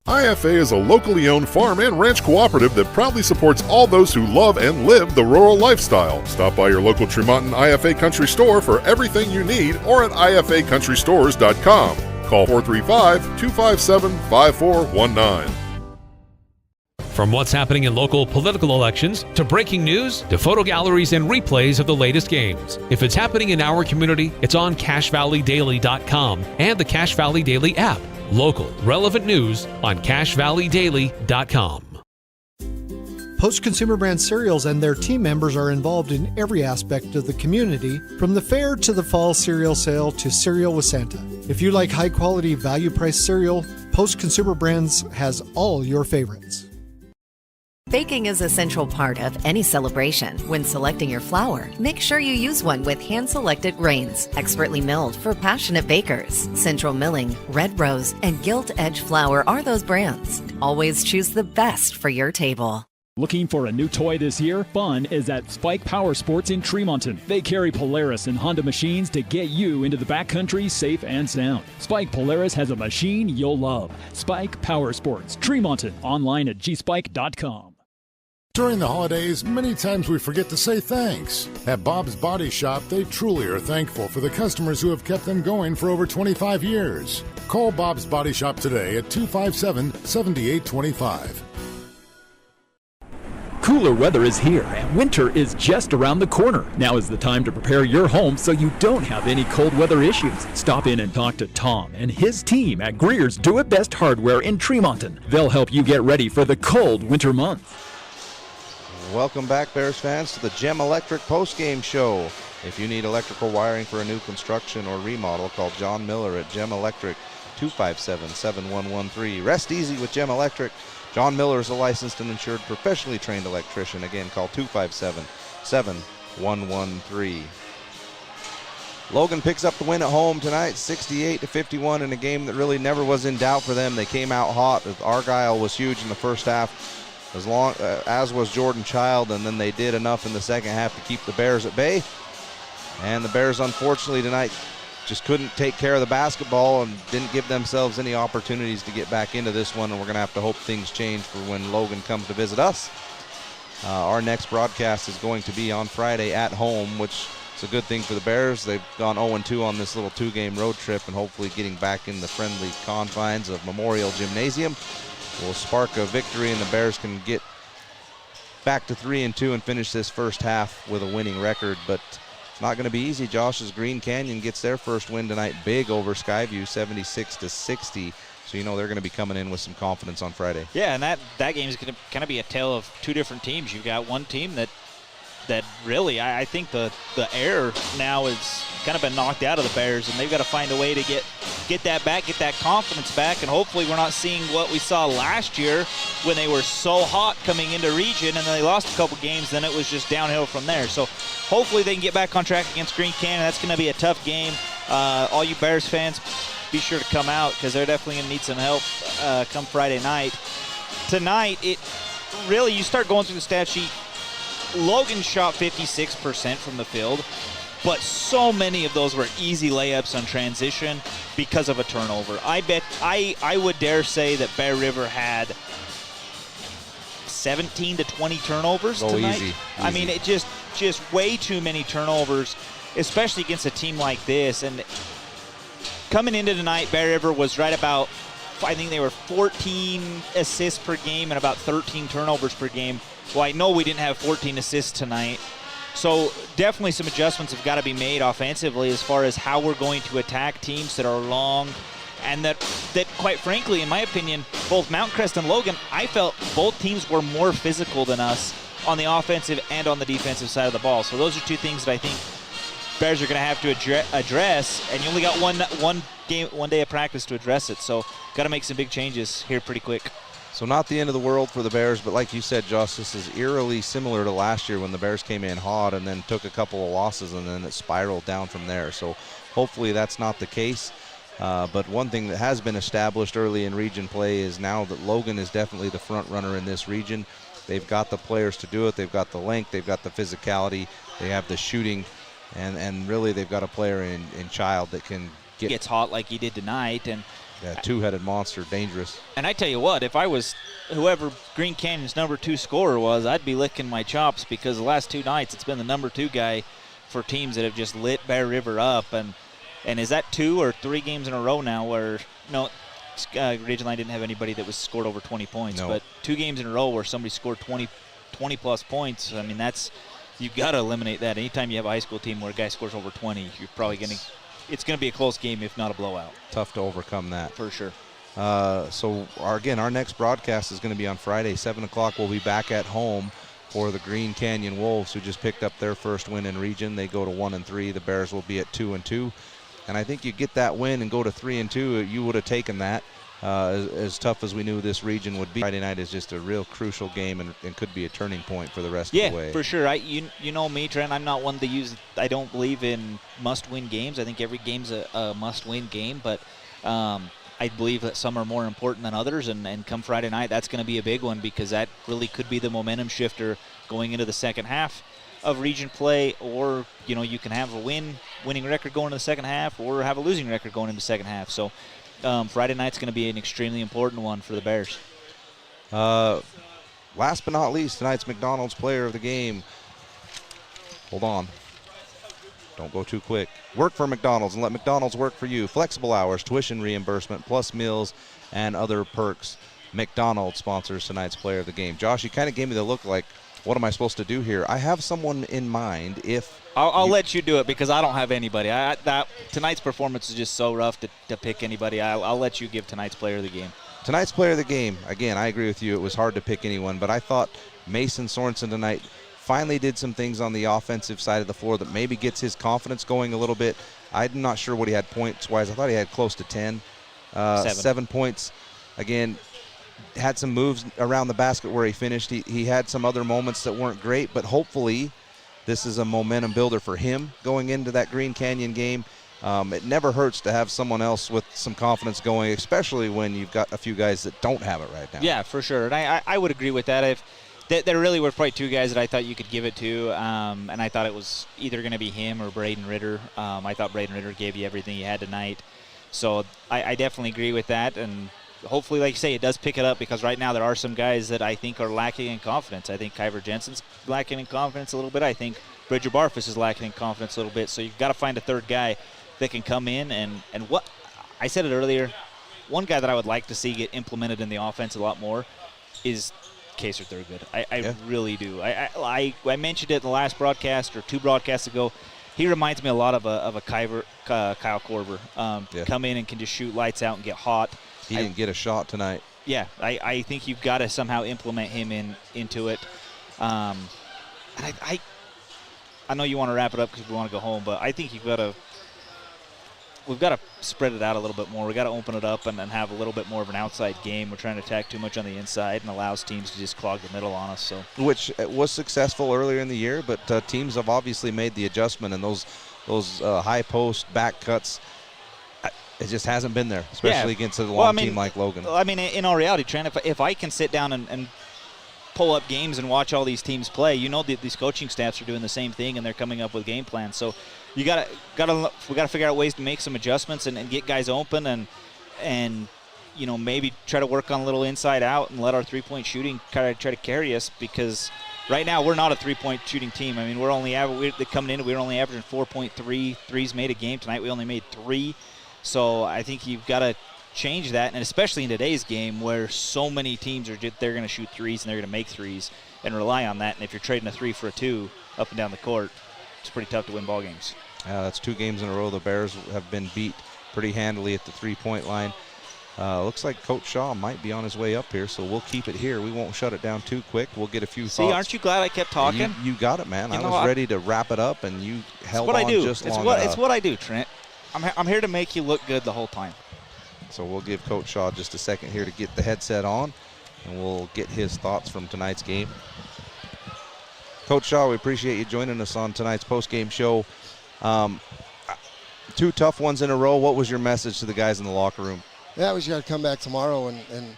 IFA is a locally owned farm and ranch cooperative that proudly supports all those who love and live the rural lifestyle. Stop by your local Tremonton IFA Country Store for everything you need or at ifacountrystores.com. Call 435-257-5419. From what's happening in local political elections, to breaking news, to photo galleries and replays of the latest games. If it's happening in our community, it's on CashValleyDaily.com and the Cache Valley Daily app. Local, relevant news on CashValleyDaily.com. Post Consumer Brand Cereals and their team members are involved in every aspect of the community, from the fair to the fall cereal sale to Cereal with Santa. If you like high-quality, value-priced cereal, Post Consumer Brands has all your favorites. Baking is a central part of any celebration. When selecting your flour, make sure you use one with hand-selected grains, expertly milled for passionate bakers. Central Milling, Red Rose, and Gilt Edge Flour are those brands. Always choose the best for your table. Looking for a new toy this year? Fun is at Spike Power Sports in Tremonton. They carry Polaris and Honda machines to get you into the backcountry safe and sound. Spike Polaris has a machine you'll love. Spike Power Sports, Tremonton. Online at gspike.com. During the holidays, many times we forget to say thanks. At Bob's Body Shop, they truly are thankful for the customers who have kept them going for over 25 years. Call Bob's Body Shop today at 257-7825. Cooler weather is here, and winter is just around the corner. Now is the time to prepare your home so you don't have any cold weather issues. Stop in and talk to Tom and his team at Greer's Do It Best Hardware in Tremonton. They'll help you get ready for the cold winter months. Welcome back, Bears fans, to the Gem Electric postgame show. If you need electrical wiring for a new construction or remodel, call John Miller at Gem Electric, 257-7113. Rest easy with Gem Electric. John Miller is a licensed and insured professionally trained electrician. Again, call 257-7113. Logan picks up the win at home tonight, 68-51, in a game that really never was in doubt for them. They came out hot. Argyle was huge in the first half, as was Jordan Child, and then they did enough in the second half to keep the Bears at bay. And the Bears, unfortunately, tonight just couldn't take care of the basketball and didn't give themselves any opportunities to get back into this one, and we're going to have to hope things change for when Logan comes to visit us. Our next broadcast is going to be on Friday at home, which is a good thing for the Bears. They've gone 0-2 on this little two-game road trip, and hopefully getting back in the friendly confines of Memorial Gymnasium will spark a victory, and the Bears can get back to 3-2 and finish this first half with a winning record. But it's not going to be easy, Josh, as Green Canyon gets their first win tonight big over Skyview, 76-60. So you know they're going to be coming in with some confidence on Friday. Yeah, and that game is going to kind of be a tale of two different teams. You've got one team that really, I think the air now is kind of been knocked out of the Bears, and they've got to find a way to get get that back, get that confidence back, and hopefully we're not seeing what we saw last year when they were so hot coming into region and then they lost a couple games, then it was just downhill from there. So hopefully they can get back on track against Green Canyon. That's going to be a tough game. All you Bears fans, be sure to come out because they're definitely going to need some help come Friday night. Tonight, it really, you start going through the stat sheet, Logan shot 56% from the field, but so many of those were easy layups on transition because of a turnover. I would dare say that Bear River had 17 to 20 turnovers tonight. Easy. I mean, it just way too many turnovers, especially against a team like this. And coming into tonight, Bear River was right about, I think they were 14 assists per game and about 13 turnovers per game. Well, I know we didn't have 14 assists tonight. So definitely some adjustments have got to be made offensively as far as how we're going to attack teams that are long and that quite frankly, in my opinion, both Mount Crest and Logan, I felt both teams were more physical than us on the offensive and on the defensive side of the ball. So those are two things that I think Bears are going to have to address, and you only got one day of practice to address it. So got to make some big changes here pretty quick. So not the end of the world for the Bears, but like you said, Josh, this is eerily similar to last year when the Bears came in hot and then took a couple of losses and then it spiraled down from there. So hopefully that's not the case. But one thing that has been established early in region play is now that Logan is definitely the front runner in this region. They've got the players to do it. They've got the length. They've got the physicality. They have the shooting. And really they've got a player in Child that can gets hot like he did tonight. And two-headed monster, dangerous. And I tell you what, if I was whoever Green Canyon's number 2 scorer was, I'd be licking my chops because the last 2 nights it's been the number 2 guy for teams that have just lit Bear River up. And is that 2 or 3 games in a row now where, Region Line didn't have anybody that was scored over 20 points. No. But 2 games in a row where somebody scored 20-plus points, I mean, you've got to eliminate that. Anytime you have a high school team where a guy scores over 20, you're probably going to – it's going to be a close game, if not a blowout. Tough to overcome that. For sure. So, our next broadcast is going to be on Friday, 7 o'clock. We'll be back at home for the Green Canyon Wolves, who just picked up their first win in region. They go to 1-3. The Bears will be at 2-2. And I think you get that win and go to 3-2, you would have taken that. As tough as we knew this region would be. Friday night is just a real crucial game and could be a turning point for the rest of the way. Yeah, for sure. You know me, Trent. I'm not one to use. I don't believe in must-win games. I think every game's a must-win game, but I believe that some are more important than others. And come Friday night, that's going to be a big one because that really could be the momentum shifter going into the second half of region play. Or you can have a winning record going into the second half, or have a losing record going into the second half. So. Friday night's going to be an extremely important one for the Bears. Last but not least, tonight's McDonald's player of the game. Hold on. Don't go too quick. Work for McDonald's and let McDonald's work for you. Flexible hours, tuition reimbursement, plus meals and other perks. McDonald's sponsors tonight's player of the game. Josh, you kind of gave me the look like, what am I supposed to do here? I have someone in mind. I'll let you do it because I don't have anybody. Tonight's performance is just so rough to pick anybody. I'll let you give tonight's player of the game. Tonight's player of the game, again, I agree with you. It was hard to pick anyone, but I thought Mason Sorensen tonight finally did some things on the offensive side of the floor that maybe gets his confidence going a little bit. I'm not sure what he had points-wise. I thought he had close to 10. 7 points. Again, had some moves around the basket where he finished. He had some other moments that weren't great, but hopefully this is a momentum builder for him going into that Green Canyon game. It never hurts to have someone else with some confidence going, especially when you've got a few guys that don't have it right now. Yeah, for sure. And I would agree with that. There really were probably 2 guys that I thought you could give it to, and I thought it was either going to be him or Braden Ritter. I thought Braden Ritter gave you everything he had tonight. So I definitely agree with that, and hopefully, like you say, it does pick it up because right now there are some guys that I think are lacking in confidence. I think Kyver Jensen's lacking in confidence a little bit. I think Bridger Barfus is lacking in confidence a little bit. So you've got to find a third guy that can come in and what I said it earlier, one guy that I would like to see get implemented in the offense a lot more is Kaser Thurgood. I really do. I mentioned it in the last broadcast or 2 broadcasts ago. He reminds me a lot of a Kyle Korver. Come in and can just shoot lights out and get hot. He didn't get a shot tonight. Yeah, I think you've got to somehow implement him into it. And I know you want to wrap it up because we want to go home, but I think you've got to we've got to spread it out a little bit more. We've got to open it up and have a little bit more of an outside game. We're trying to attack too much on the inside and allows teams to just clog the middle on us. So, which was successful earlier in the year, but teams have obviously made the adjustment, and those high post back cuts, it just hasn't been there, especially against a long team like Logan. I mean, in all reality, Trent, if I can sit down and pull up games and watch all these teams play, these coaching staffs are doing the same thing, and they're coming up with game plans. So we got to figure out ways to make some adjustments and get guys open and maybe try to work on a little inside out and let our 3-point shooting kind of try to carry us, because right now we're not a 3-point shooting team. I mean, we're only coming in, we're only averaging 4.3 threes made a game. Tonight we only made 3. So I think you've got to change that, and especially in today's game where so many teams they're going to shoot threes and they're going to make threes and rely on that. And if you're trading a 3 for a 2 up and down the court, it's pretty tough to win ball games. Yeah, that's 2 games in a row. The Bears have been beat pretty handily at the 3-point line. Looks like Coach Shaw might be on his way up here, so we'll keep it here. We won't shut it down too quick. We'll get a few thoughts. See, aren't you glad I kept talking? You got it, man. I was ready to wrap it up, and you held on just long enough. It's what I do, Trent. I'm here to make you look good the whole time. So we'll give Coach Shaw just a second here to get the headset on, and we'll get his thoughts from tonight's game. Coach Shaw, we appreciate you joining us on tonight's post-game show. 2 tough ones in a row. What was your message to the guys in the locker room? Yeah, we just got to come back tomorrow and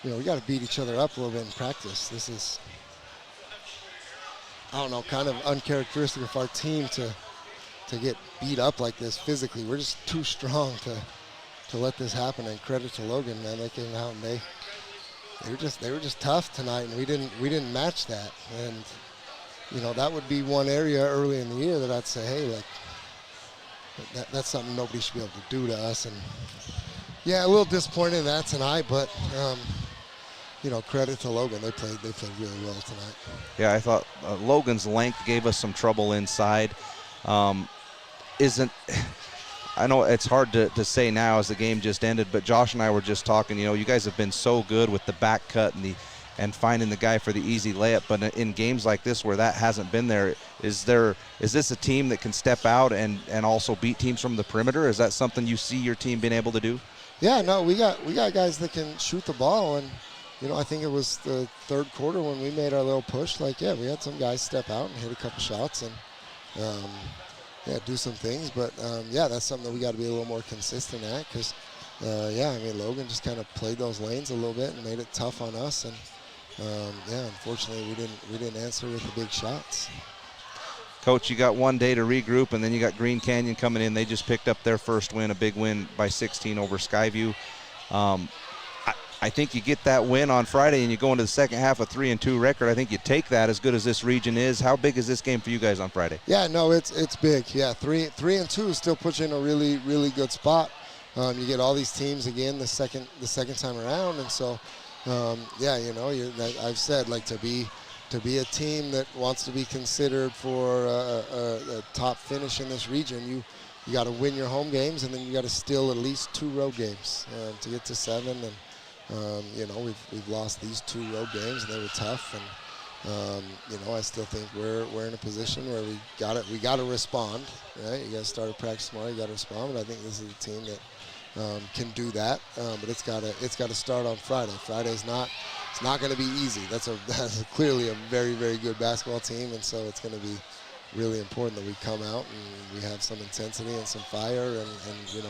we got to beat each other up a little bit in practice. This is, I don't know, kind of uncharacteristic of our team to get beat up like this physically. We're just too strong to let this happen. And credit to Logan, man. They came out and they were just tough tonight, and we didn't match that. And that would be one area early in the year that I'd say, hey, like that's something nobody should be able to do to us. And yeah, a little disappointed in that tonight, but credit to Logan. They played really well tonight. Yeah, I thought Logan's length gave us some trouble inside. I know it's hard to say now as the game just ended, but Josh and I were just talking, you guys have been so good with the back cut and finding the guy for the easy layup, but in games like this where that hasn't been there, is this a team that can step out and also beat teams from the perimeter? Is that something you see your team being able to do? Yeah, no, we got guys that can shoot the ball, and I think it was the third quarter when we made our little push. we had some guys step out and hit a couple shots and do some things, but that's something that we got to be a little more consistent at, because Logan just kind of played those lanes a little bit and made it tough on us, and unfortunately we didn't answer with the big shots. Coach, you got one day to regroup, and then you got Green Canyon coming in. They just picked up their first win, a big win by 16 over Skyview. I think you get that win on Friday and you go into the second half a 3-2 record. I think you take that, as good as this region is. How big is this game for you guys on Friday? Yeah, no, it's big. Yeah, 3-2 still puts you in a really, really good spot. You get all these teams again the second time around, and so I've said, like, to be a team that wants to be considered for a top finish in this region, you got to win your home games, and then you got to steal at least 2 road games to get to 7. And we've lost these 2 road games, and they were tough. And I still think we're in a position where we got to respond. Right? You got to start a practice tomorrow. You got to respond. But I think this is a team that can do that. But it's got to start on Friday. It's not going to be easy. That's clearly a very, very good basketball team, and so it's going to be really important that we come out and we have some intensity and some fire, and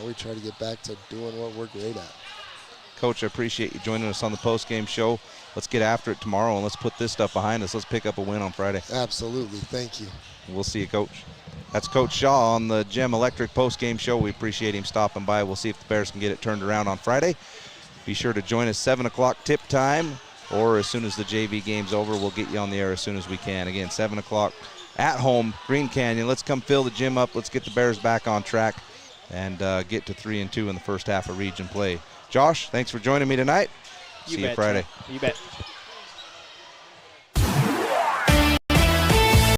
we try to get back to doing what we're great at. Coach, I appreciate you joining us on the post-game show. Let's get after it tomorrow, and let's put this stuff behind us. Let's pick up a win on Friday. Absolutely. Thank you. We'll see you, Coach. That's Coach Shaw on the Gem Electric post-game show. We appreciate him stopping by. We'll see if the Bears can get it turned around on Friday. Be sure to join us 7 o'clock tip time, or as soon as the JV game's over, we'll get you on the air as soon as we can. Again, 7 o'clock at home, Green Canyon. Let's come fill the gym up. Let's get the Bears back on track and get to 3-2 in the first half of region play. Josh, thanks for joining me tonight. See you Friday. You bet.